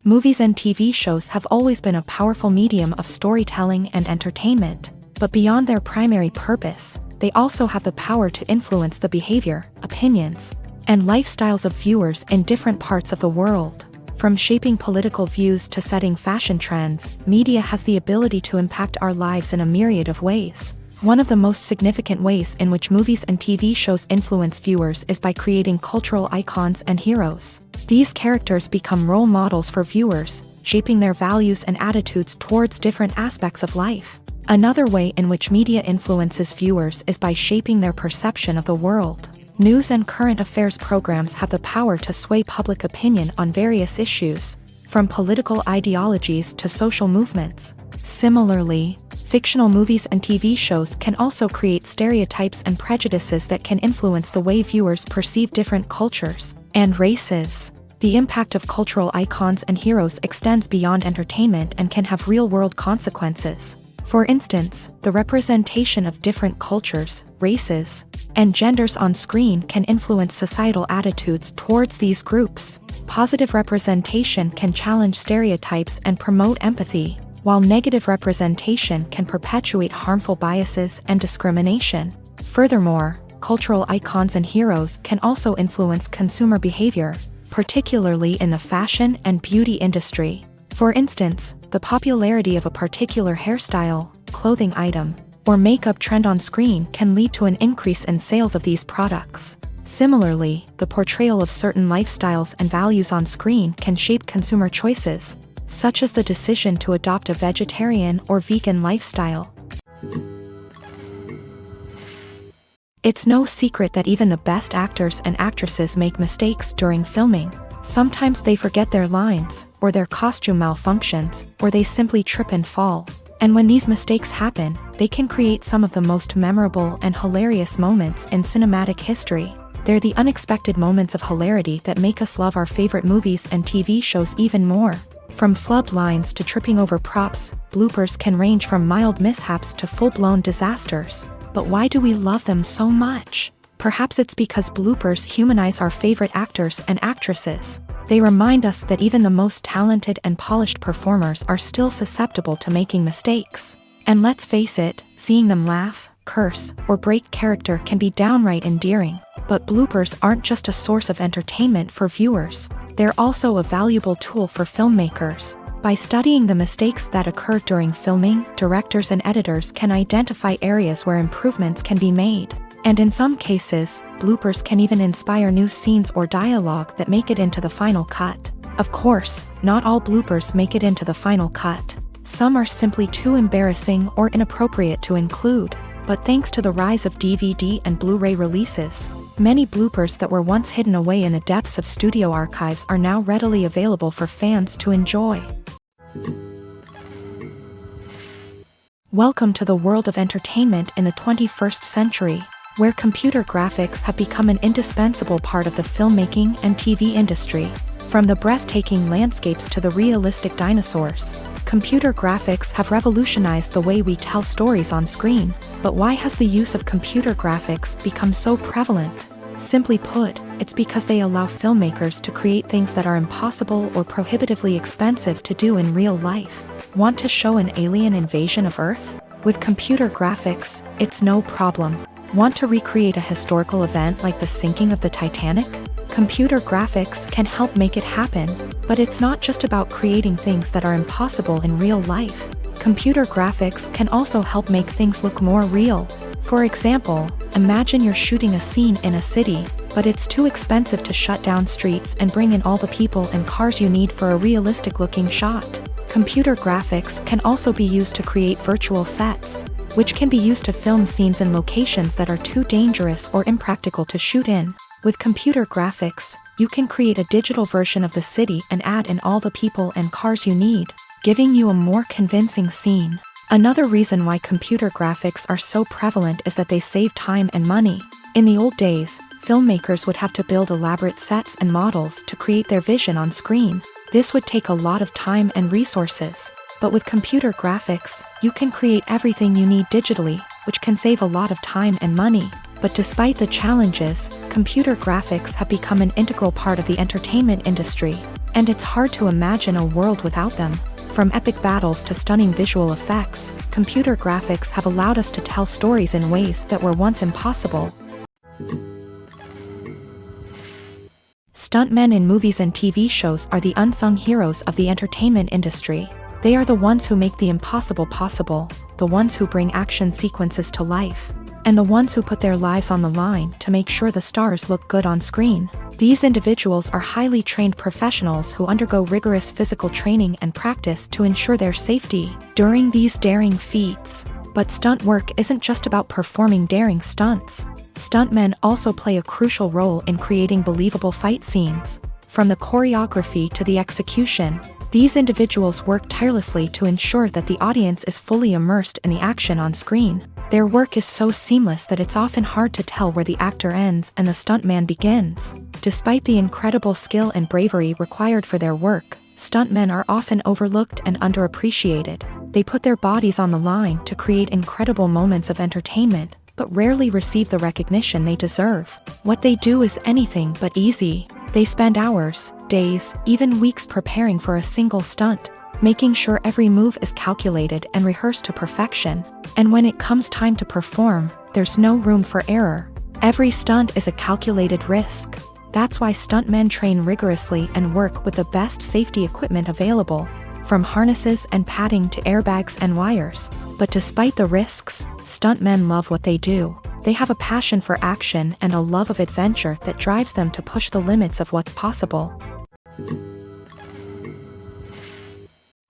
Movies and TV shows have always been a powerful medium of storytelling and entertainment, but beyond their primary purpose, they also have the power to influence the behavior, opinions, and lifestyles of viewers in different parts of the world. From shaping political views to setting fashion trends, media has the ability to impact our lives in a myriad of ways. One of the most significant ways in which movies and TV shows influence viewers is by creating cultural icons and heroes. These characters become role models for viewers, shaping their values and attitudes towards different aspects of life. Another way in which media influences viewers is by shaping their perception of the world. News and current affairs programs have the power to sway public opinion on various issues, from political ideologies to social movements. Similarly, fictional movies and TV shows can also create stereotypes and prejudices that can influence the way viewers perceive different cultures and races. The impact of cultural icons and heroes extends beyond entertainment and can have real-world consequences. For instance, the representation of different cultures, races, and genders on screen can influence societal attitudes towards these groups. Positive representation can challenge stereotypes and promote empathy, while negative representation can perpetuate harmful biases and discrimination. Furthermore, cultural icons and heroes can also influence consumer behavior, particularly in the fashion and beauty industry. For instance, the popularity of a particular hairstyle, clothing item, or makeup trend on screen can lead to an increase in sales of these products. Similarly, the portrayal of certain lifestyles and values on screen can shape consumer choices, such as the decision to adopt a vegetarian or vegan lifestyle. It's no secret that even the best actors and actresses make mistakes during filming. Sometimes they forget their lines, or their costume malfunctions, or they simply trip and fall. And when these mistakes happen, they can create some of the most memorable and hilarious moments in cinematic history. They're the unexpected moments of hilarity that make us love our favorite movies and TV shows even more. From flubbed lines to tripping over props, bloopers can range from mild mishaps to full-blown disasters. But why do we love them so much? Perhaps it's because bloopers humanize our favorite actors and actresses. They remind us that even the most talented and polished performers are still susceptible to making mistakes. And let's face it, seeing them laugh, curse, or break character can be downright endearing. But bloopers aren't just a source of entertainment for viewers. They're also a valuable tool for filmmakers. By studying the mistakes that occur during filming, directors and editors can identify areas where improvements can be made. And in some cases, bloopers can even inspire new scenes or dialogue that make it into the final cut. Of course, not all bloopers make it into the final cut. Some are simply too embarrassing or inappropriate to include. But thanks to the rise of DVD and Blu-ray releases, Many bloopers that were once hidden away in the depths of studio archives are now readily available for fans to enjoy. Welcome to the world of entertainment in the 21st century, where computer graphics have become an indispensable part of the filmmaking and TV industry. From the breathtaking landscapes to the realistic dinosaurs, computer graphics have revolutionized the way we tell stories on screen. But why has the use of computer graphics become so prevalent? Simply put, it's because they allow filmmakers to create things that are impossible or prohibitively expensive to do in real life. Want to show an alien invasion of Earth? With computer graphics, it's no problem. Want to recreate a historical event like the sinking of the Titanic? Computer graphics can help make it happen, but it's not just about creating things that are impossible in real life. Computer graphics can also help make things look more real. For example, imagine you're shooting a scene in a city, but it's too expensive to shut down streets and bring in all the people and cars you need for a realistic-looking shot. Computer graphics can also be used to create virtual sets, which can be used to film scenes in locations that are too dangerous or impractical to shoot in. With computer graphics, you can create a digital version of the city and add in all the people and cars you need, giving you a more convincing scene. Another reason why computer graphics are so prevalent is that they save time and money. In the old days, filmmakers would have to build elaborate sets and models to create their vision on screen. This would take a lot of time and resources. But with computer graphics, you can create everything you need digitally, which can save a lot of time and money. But despite the challenges, computer graphics have become an integral part of the entertainment industry, and it's hard to imagine a world without them. From epic battles to stunning visual effects, computer graphics have allowed us to tell stories in ways that were once impossible. Stuntmen in movies and TV shows are the unsung heroes of the entertainment industry. They are the ones who make the impossible possible, the ones who bring action sequences to life, and the ones who put their lives on the line to make sure the stars look good on screen. These individuals are highly trained professionals who undergo rigorous physical training and practice to ensure their safety during these daring feats. But stunt work isn't just about performing daring stunts. Stuntmen also play a crucial role in creating believable fight scenes. From the choreography to the execution, these individuals work tirelessly to ensure that the audience is fully immersed in the action on screen. Their work is so seamless that it's often hard to tell where the actor ends and the stuntman begins. Despite the incredible skill and bravery required for their work, stuntmen are often overlooked and underappreciated. They put their bodies on the line to create incredible moments of entertainment, but rarely receive the recognition they deserve. What they do is anything but easy. They spend hours, days, even weeks preparing for a single stunt, making sure every move is calculated and rehearsed to perfection. And when it comes time to perform, there's no room for error. Every stunt is a calculated risk. That's why stuntmen train rigorously and work with the best safety equipment available, from harnesses and padding to airbags and wires. But despite the risks, stuntmen love what they do. They have a passion for action and a love of adventure that drives them to push the limits of what's possible.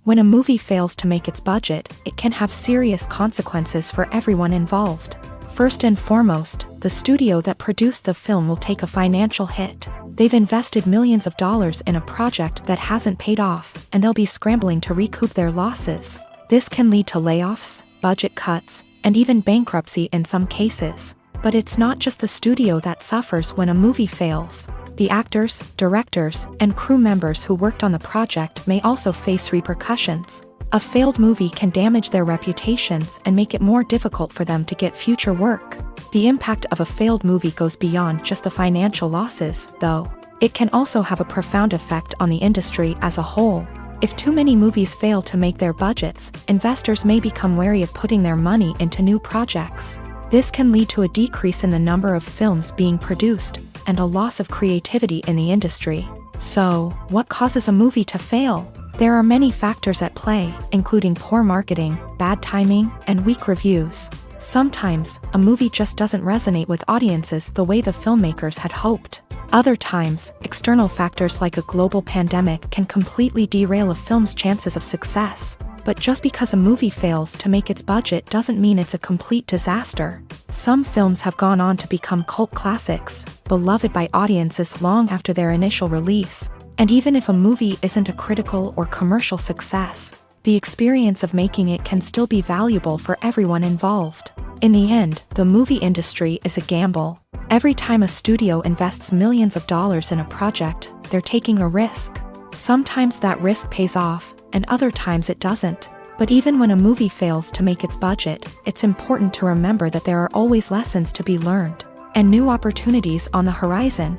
When a movie fails to make its budget, it can have serious consequences for everyone involved. First and foremost, the studio that produced the film will take a financial hit. They've invested millions of dollars in a project that hasn't paid off, and they'll be scrambling to recoup their losses. This can lead to layoffs, budget cuts, and even bankruptcy in some cases. But it's not just the studio that suffers when a movie fails. The actors, directors, and crew members who worked on the project may also face repercussions. A failed movie can damage their reputations and make it more difficult for them to get future work. The impact of a failed movie goes beyond just the financial losses, though. It can also have a profound effect on the industry as a whole. If too many movies fail to make their budgets, investors may become wary of putting their money into new projects. This can lead to a decrease in the number of films being produced, and a loss of creativity in the industry. So, what causes a movie to fail? There are many factors at play, including poor marketing, bad timing, and weak reviews. Sometimes, a movie just doesn't resonate with audiences the way the filmmakers had hoped. Other times, external factors like a global pandemic can completely derail a film's chances of success. But just because a movie fails to make its budget doesn't mean it's a complete disaster. Some films have gone on to become cult classics, beloved by audiences long after their initial release. And even if a movie isn't a critical or commercial success, the experience of making it can still be valuable for everyone involved. In the end, the movie industry is a gamble. Every time a studio invests millions of dollars in a project, they're taking a risk. Sometimes that risk pays off, and other times it doesn't. But even when a movie fails to make its budget, it's important to remember that there are always lessons to be learned, and new opportunities on the horizon.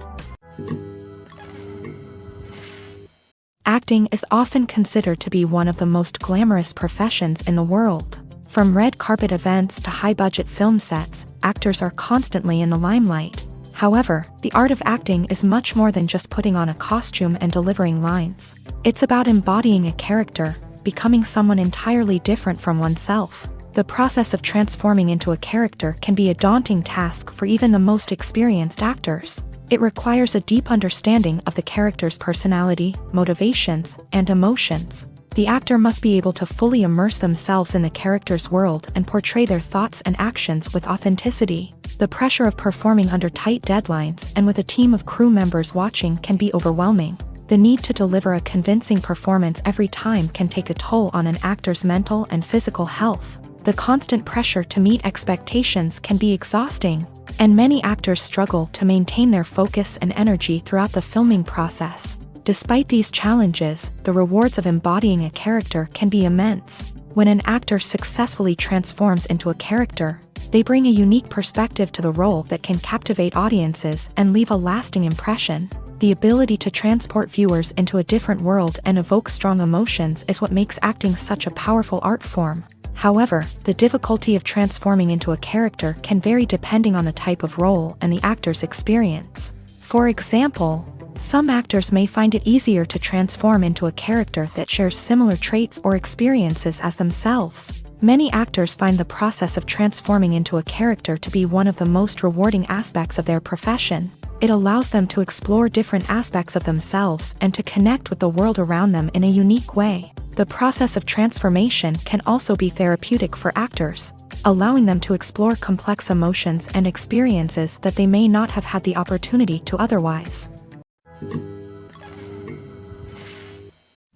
Acting is often considered to be one of the most glamorous professions in the world. From red carpet events to high-budget film sets, actors are constantly in the limelight. However, the art of acting is much more than just putting on a costume and delivering lines. It's about embodying a character, becoming someone entirely different from oneself. The process of transforming into a character can be a daunting task for even the most experienced actors. It requires a deep understanding of the character's personality, motivations, and emotions. The actor must be able to fully immerse themselves in the character's world and portray their thoughts and actions with authenticity. The pressure of performing under tight deadlines and with a team of crew members watching can be overwhelming. The need to deliver a convincing performance every time can take a toll on an actor's mental and physical health. The constant pressure to meet expectations can be exhausting, and many actors struggle to maintain their focus and energy throughout the filming process. Despite these challenges, the rewards of embodying a character can be immense. When an actor successfully transforms into a character, they bring a unique perspective to the role that can captivate audiences and leave a lasting impression. The ability to transport viewers into a different world and evoke strong emotions is what makes acting such a powerful art form. However, the difficulty of transforming into a character can vary depending on the type of role and the actor's experience. For example, some actors may find it easier to transform into a character that shares similar traits or experiences as themselves. Many actors find the process of transforming into a character to be one of the most rewarding aspects of their profession. It allows them to explore different aspects of themselves and to connect with the world around them in a unique way. The process of transformation can also be therapeutic for actors, allowing them to explore complex emotions and experiences that they may not have had the opportunity to otherwise.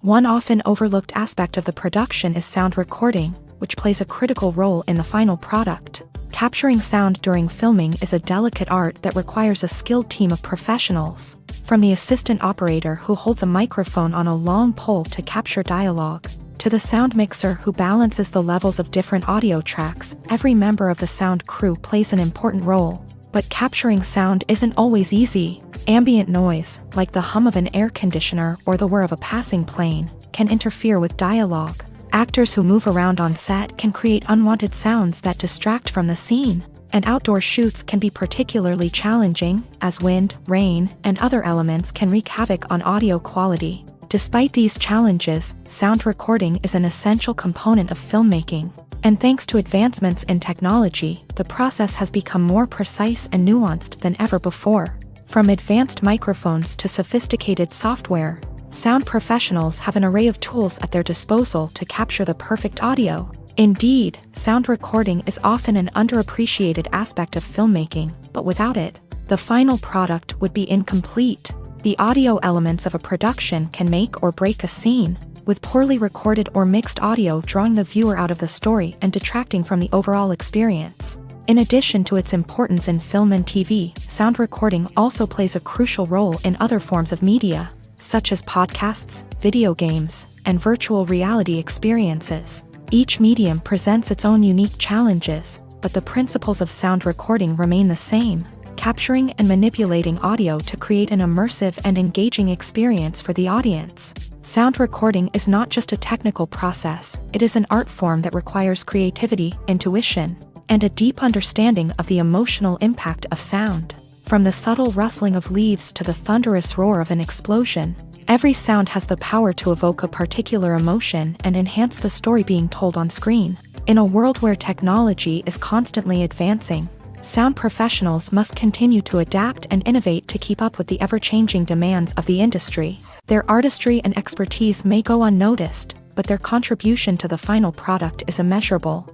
One often overlooked aspect of the production is sound recording, which plays a critical role in the final product. Capturing sound during filming is a delicate art that requires a skilled team of professionals. From the assistant operator who holds a microphone on a long pole to capture dialogue, to the sound mixer who balances the levels of different audio tracks, every member of the sound crew plays an important role. But capturing sound isn't always easy. Ambient noise, like the hum of an air conditioner or the whir of a passing plane, can interfere with dialogue. Actors who move around on set can create unwanted sounds that distract from the scene, and outdoor shoots can be particularly challenging, as wind, rain, and other elements can wreak havoc on audio quality. Despite these challenges, sound recording is an essential component of filmmaking, and thanks to advancements in technology, the process has become more precise and nuanced than ever before. From advanced microphones to sophisticated software, sound professionals have an array of tools at their disposal to capture the perfect audio. Indeed, sound recording is often an underappreciated aspect of filmmaking, but without it, the final product would be incomplete. The audio elements of a production can make or break a scene, with poorly recorded or mixed audio drawing the viewer out of the story and detracting from the overall experience. In addition to its importance in film and TV, sound recording also plays a crucial role in other forms of media, such as podcasts, video games, and virtual reality experiences. Each medium presents its own unique challenges, but the principles of sound recording remain the same, capturing and manipulating audio to create an immersive and engaging experience for the audience. Sound recording is not just a technical process, it is an art form that requires creativity, intuition, and a deep understanding of the emotional impact of sound. From the subtle rustling of leaves to the thunderous roar of an explosion, every sound has the power to evoke a particular emotion and enhance the story being told on screen. In a world where technology is constantly advancing, sound professionals must continue to adapt and innovate to keep up with the ever-changing demands of the industry. Their artistry and expertise may go unnoticed, but their contribution to the final product is immeasurable.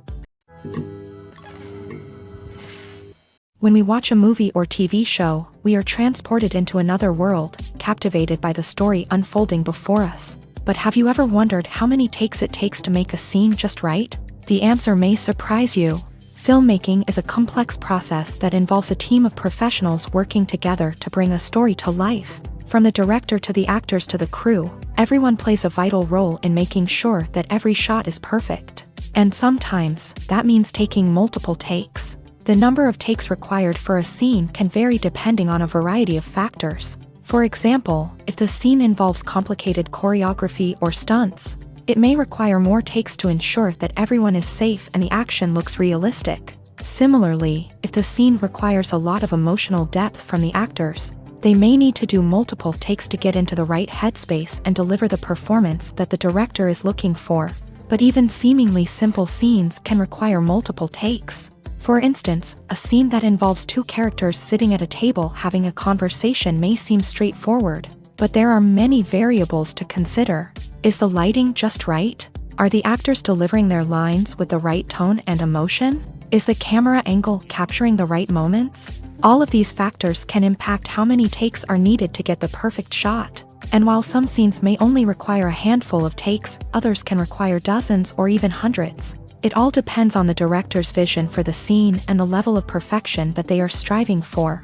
When we watch a movie or TV show, we are transported into another world, captivated by the story unfolding before us. But have you ever wondered how many takes it takes to make a scene just right? The answer may surprise you. Filmmaking is a complex process that involves a team of professionals working together to bring a story to life. From the director to the actors to the crew, everyone plays a vital role in making sure that every shot is perfect. And sometimes, that means taking multiple takes. The number of takes required for a scene can vary depending on a variety of factors. For example, if the scene involves complicated choreography or stunts, it may require more takes to ensure that everyone is safe and the action looks realistic. Similarly, if the scene requires a lot of emotional depth from the actors, they may need to do multiple takes to get into the right headspace and deliver the performance that the director is looking for. But even seemingly simple scenes can require multiple takes. For instance, a scene that involves two characters sitting at a table having a conversation may seem straightforward, but there are many variables to consider. Is the lighting just right? Are the actors delivering their lines with the right tone and emotion? Is the camera angle capturing the right moments? All of these factors can impact how many takes are needed to get the perfect shot. And while some scenes may only require a handful of takes, others can require dozens or even hundreds. It all depends on the director's vision for the scene and the level of perfection that they are striving for.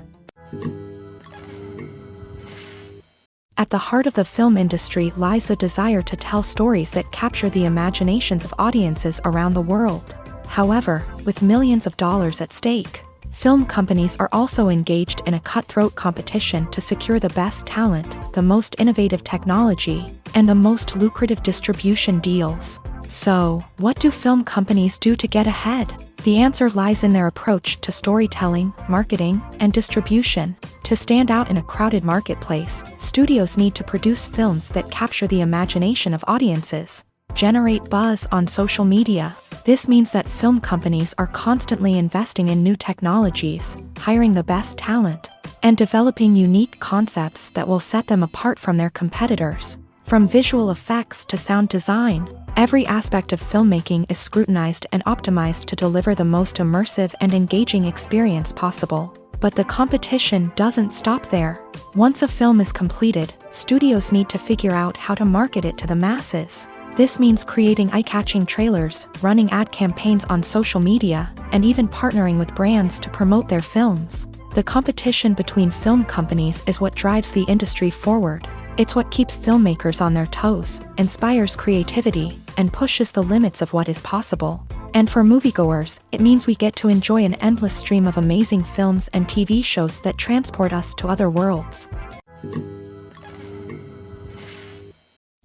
At the heart of the film industry lies the desire to tell stories that capture the imaginations of audiences around the world. However, with millions of dollars at stake, film companies are also engaged in a cutthroat competition to secure the best talent, the most innovative technology, and the most lucrative distribution deals. So, what do film companies do to get ahead? The answer lies in their approach to storytelling, marketing, and distribution. To stand out in a crowded marketplace, studios need to produce films that capture the imagination of audiences, generate buzz on social media. This means that film companies are constantly investing in new technologies, hiring the best talent, and developing unique concepts that will set them apart from their competitors. From visual effects to sound design, every aspect of filmmaking is scrutinized and optimized to deliver the most immersive and engaging experience possible. But the competition doesn't stop there. Once a film is completed, studios need to figure out how to market it to the masses. This means creating eye-catching trailers, running ad campaigns on social media, and even partnering with brands to promote their films. The competition between film companies is what drives the industry forward. It's what keeps filmmakers on their toes, inspires creativity, and pushes the limits of what is possible. And for moviegoers, it means we get to enjoy an endless stream of amazing films and TV shows that transport us to other worlds.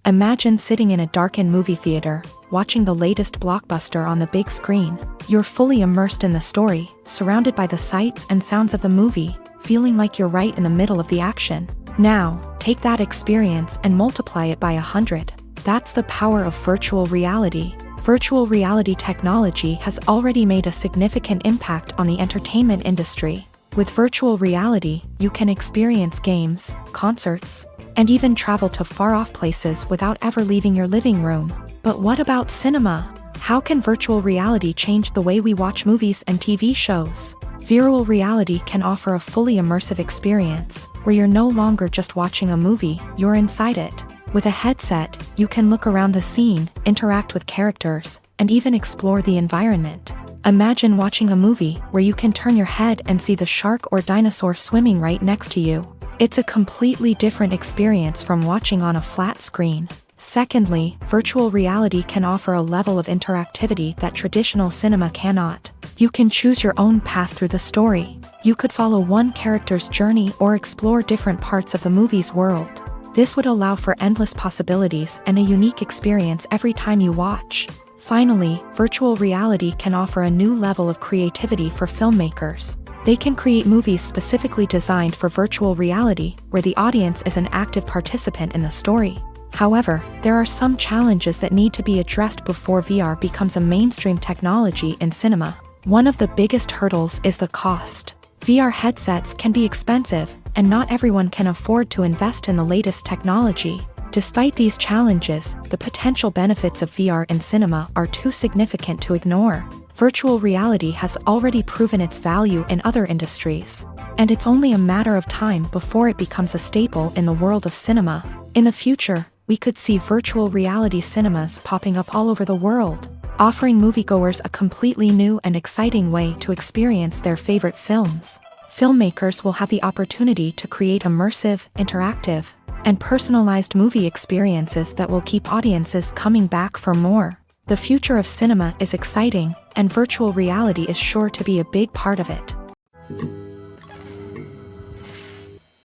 Imagine sitting in a darkened movie theater, watching the latest blockbuster on the big screen. You're fully immersed in the story, surrounded by the sights and sounds of the movie, feeling like you're right in the middle of the action. Now, take that experience and multiply it by 100. That's the power of virtual reality. Virtual reality technology has already made a significant impact on the entertainment industry. With virtual reality, you can experience games, concerts, and even travel to far-off places without ever leaving your living room. But what about cinema? How can virtual reality change the way we watch movies and TV shows? Virtual reality can offer a fully immersive experience, where you're no longer just watching a movie, you're inside it. With a headset, you can look around the scene, interact with characters, and even explore the environment. Imagine watching a movie where you can turn your head and see the shark or dinosaur swimming right next to you. It's a completely different experience from watching on a flat screen. Secondly, virtual reality can offer a level of interactivity that traditional cinema cannot. You can choose your own path through the story. You could follow one character's journey or explore different parts of the movie's world. This would allow for endless possibilities and a unique experience every time you watch. Finally, virtual reality can offer a new level of creativity for filmmakers. They can create movies specifically designed for virtual reality, where the audience is an active participant in the story. However, there are some challenges that need to be addressed before VR becomes a mainstream technology in cinema. One of the biggest hurdles is the cost. VR headsets can be expensive, and not everyone can afford to invest in the latest technology. Despite these challenges, the potential benefits of VR in cinema are too significant to ignore. Virtual reality has already proven its value in other industries, and it's only a matter of time before it becomes a staple in the world of cinema. In the future, we could see virtual reality cinemas popping up all over the world, offering moviegoers a completely new and exciting way to experience their favorite films. Filmmakers will have the opportunity to create immersive, interactive, and personalized movie experiences that will keep audiences coming back for more. The future of cinema is exciting, and virtual reality is sure to be a big part of it.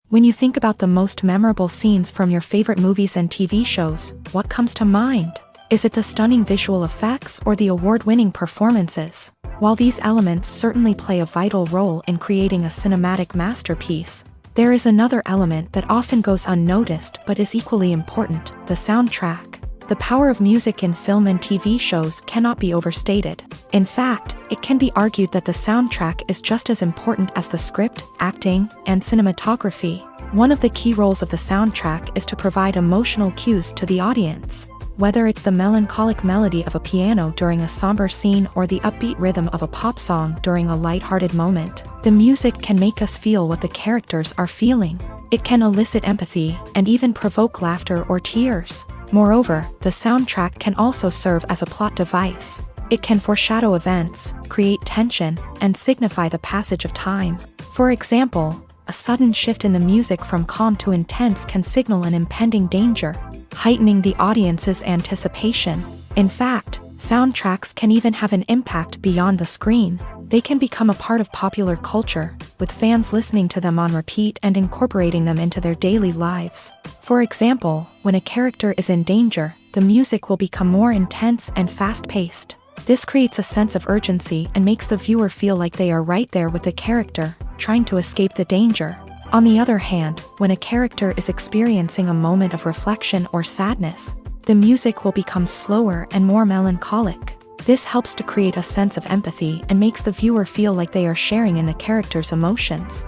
When you think about the most memorable scenes from your favorite movies and TV shows, what comes to mind? Is it the stunning visual effects or the award-winning performances? While these elements certainly play a vital role in creating a cinematic masterpiece, there is another element that often goes unnoticed but is equally important: the soundtrack. The power of music in film and TV shows cannot be overstated. In fact, it can be argued that the soundtrack is just as important as the script, acting, and cinematography. One of the key roles of the soundtrack is to provide emotional cues to the audience. Whether it's the melancholic melody of a piano during a somber scene or the upbeat rhythm of a pop song during a light-hearted moment, the music can make us feel what the characters are feeling. It can elicit empathy and even provoke laughter or tears. Moreover, the soundtrack can also serve as a plot device. It can foreshadow events, create tension, and signify the passage of time. For example, a sudden shift in the music from calm to intense can signal an impending danger, heightening the audience's anticipation. In fact, soundtracks can even have an impact beyond the screen. They can become a part of popular culture, with fans listening to them on repeat and incorporating them into their daily lives. For example, when a character is in danger, the music will become more intense and fast-paced. This creates a sense of urgency and makes the viewer feel like they are right there with the character, trying to escape the danger. On the other hand, when a character is experiencing a moment of reflection or sadness, the music will become slower and more melancholic. This helps to create a sense of empathy and makes the viewer feel like they are sharing in the character's emotions.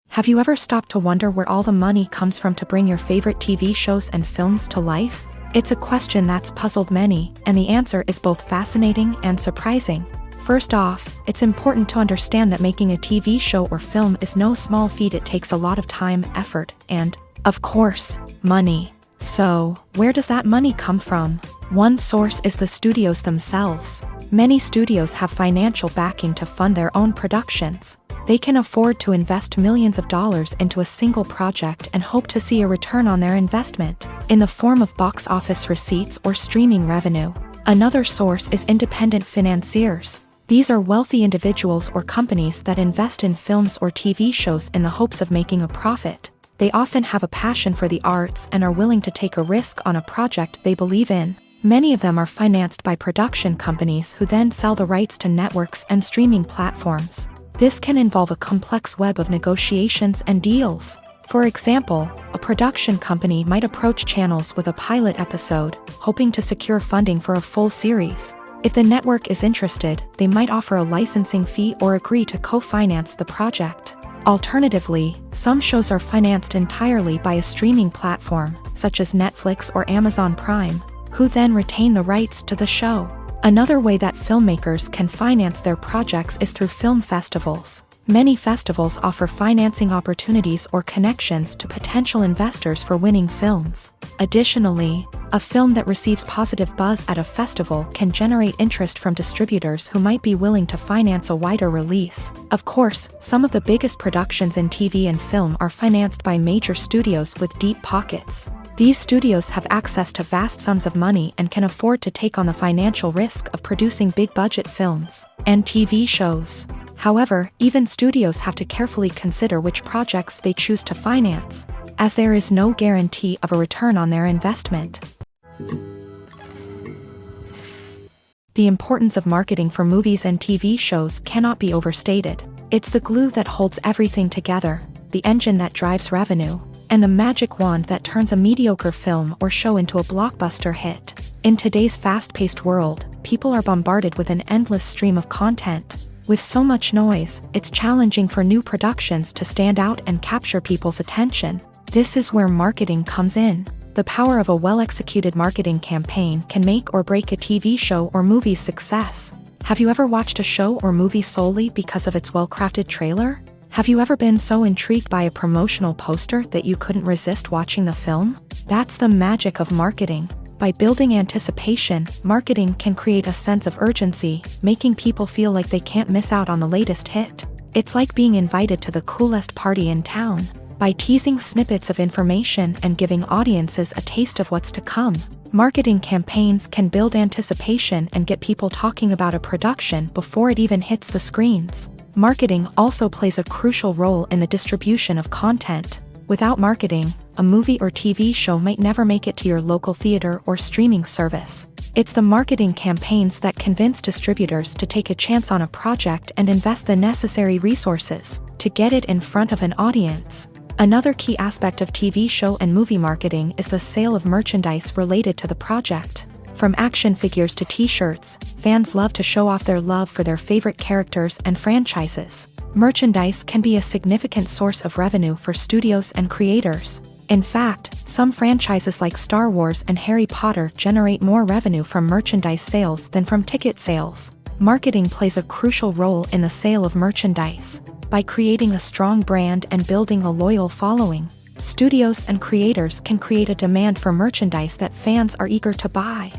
Have you ever stopped to wonder where all the money comes from to bring your favorite TV shows and films to life? It's a question that's puzzled many, and the answer is both fascinating and surprising. First off, it's important to understand that making a TV show or film is no small feat. It takes a lot of time, effort, and, of course, money. So, where does that money come from? One source is the studios themselves. Many studios have financial backing to fund their own productions. They can afford to invest millions of dollars into a single project and hope to see a return on their investment, in the form of box office receipts or streaming revenue. Another source is independent financiers. These are wealthy individuals or companies that invest in films or TV shows in the hopes of making a profit. They often have a passion for the arts and are willing to take a risk on a project they believe in. Many of them are financed by production companies who then sell the rights to networks and streaming platforms. This can involve a complex web of negotiations and deals. For example, a production company might approach channels with a pilot episode, hoping to secure funding for a full series. If the network is interested, they might offer a licensing fee or agree to co-finance the project. Alternatively, some shows are financed entirely by a streaming platform, such as Netflix or Amazon Prime, who then retain the rights to the show. Another way that filmmakers can finance their projects is through film festivals. Many festivals offer financing opportunities or connections to potential investors for winning films. Additionally, a film that receives positive buzz at a festival can generate interest from distributors who might be willing to finance a wider release. Of course, some of the biggest productions in TV and film are financed by major studios with deep pockets. These studios have access to vast sums of money and can afford to take on the financial risk of producing big-budget films and TV shows. However, even studios have to carefully consider which projects they choose to finance, as there is no guarantee of a return on their investment. The importance of marketing for movies and TV shows cannot be overstated. It's the glue that holds everything together, the engine that drives revenue, and the magic wand that turns a mediocre film or show into a blockbuster hit. In today's fast-paced world, people are bombarded with an endless stream of content. With so much noise, it's challenging for new productions to stand out and capture people's attention. This is where marketing comes in. The power of a well-executed marketing campaign can make or break a TV show or movie's success. Have you ever watched a show or movie solely because of its well-crafted trailer? Have you ever been so intrigued by a promotional poster that you couldn't resist watching the film? That's the magic of marketing. By building anticipation, marketing can create a sense of urgency, making people feel like they can't miss out on the latest hit. It's like being invited to the coolest party in town. By teasing snippets of information and giving audiences a taste of what's to come, marketing campaigns can build anticipation and get people talking about a production before it even hits the screens. Marketing also plays a crucial role in the distribution of content. Without marketing, a movie or TV show might never make it to your local theater or streaming service. It's the marketing campaigns that convince distributors to take a chance on a project and invest the necessary resources to get it in front of an audience. Another key aspect of TV show and movie marketing is the sale of merchandise related to the project. From action figures to t-shirts, fans love to show off their love for their favorite characters and franchises. Merchandise can be a significant source of revenue for studios and creators. In fact, some franchises like Star Wars and Harry Potter generate more revenue from merchandise sales than from ticket sales. Marketing plays a crucial role in the sale of merchandise. By creating a strong brand and building a loyal following, studios and creators can create a demand for merchandise that fans are eager to buy.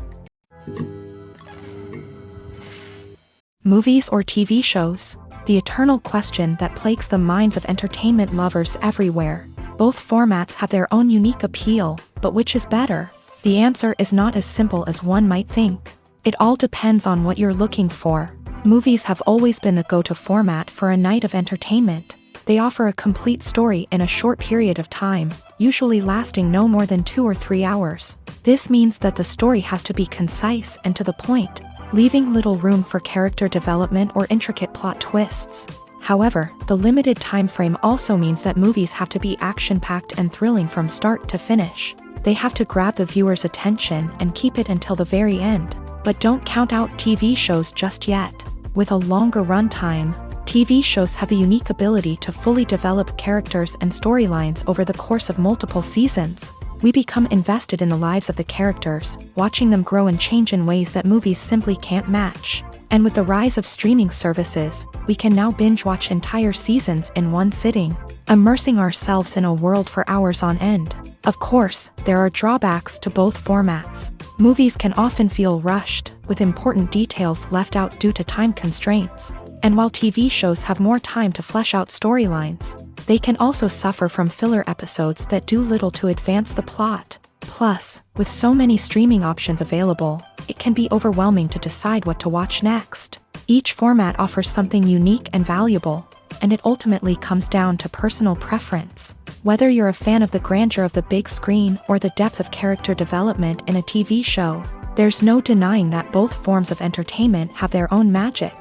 Movies or TV shows? The eternal question that plagues the minds of entertainment lovers everywhere. Both formats have their own unique appeal, but which is better? The answer is not as simple as one might think. It all depends on what you're looking for. Movies have always been the go-to format for a night of entertainment. They offer a complete story in a short period of time, usually lasting no more than 2 or 3 hours. This means that the story has to be concise and to the point, leaving little room for character development or intricate plot twists. However, the limited time frame also means that movies have to be action-packed and thrilling from start to finish. They have to grab the viewer's attention and keep it until the very end. But don't count out TV shows just yet. With a longer runtime, TV shows have the unique ability to fully develop characters and storylines over the course of multiple seasons. We become invested in the lives of the characters, watching them grow and change in ways that movies simply can't match. And with the rise of streaming services, we can now binge-watch entire seasons in one sitting, immersing ourselves in a world for hours on end. Of course, there are drawbacks to both formats. Movies can often feel rushed, with important details left out due to time constraints. And while TV shows have more time to flesh out storylines, they can also suffer from filler episodes that do little to advance the plot. Plus, with so many streaming options available, it can be overwhelming to decide what to watch next. Each format offers something unique and valuable, and it ultimately comes down to personal preference. Whether you're a fan of the grandeur of the big screen or the depth of character development in a TV show, there's no denying that both forms of entertainment have their own magic.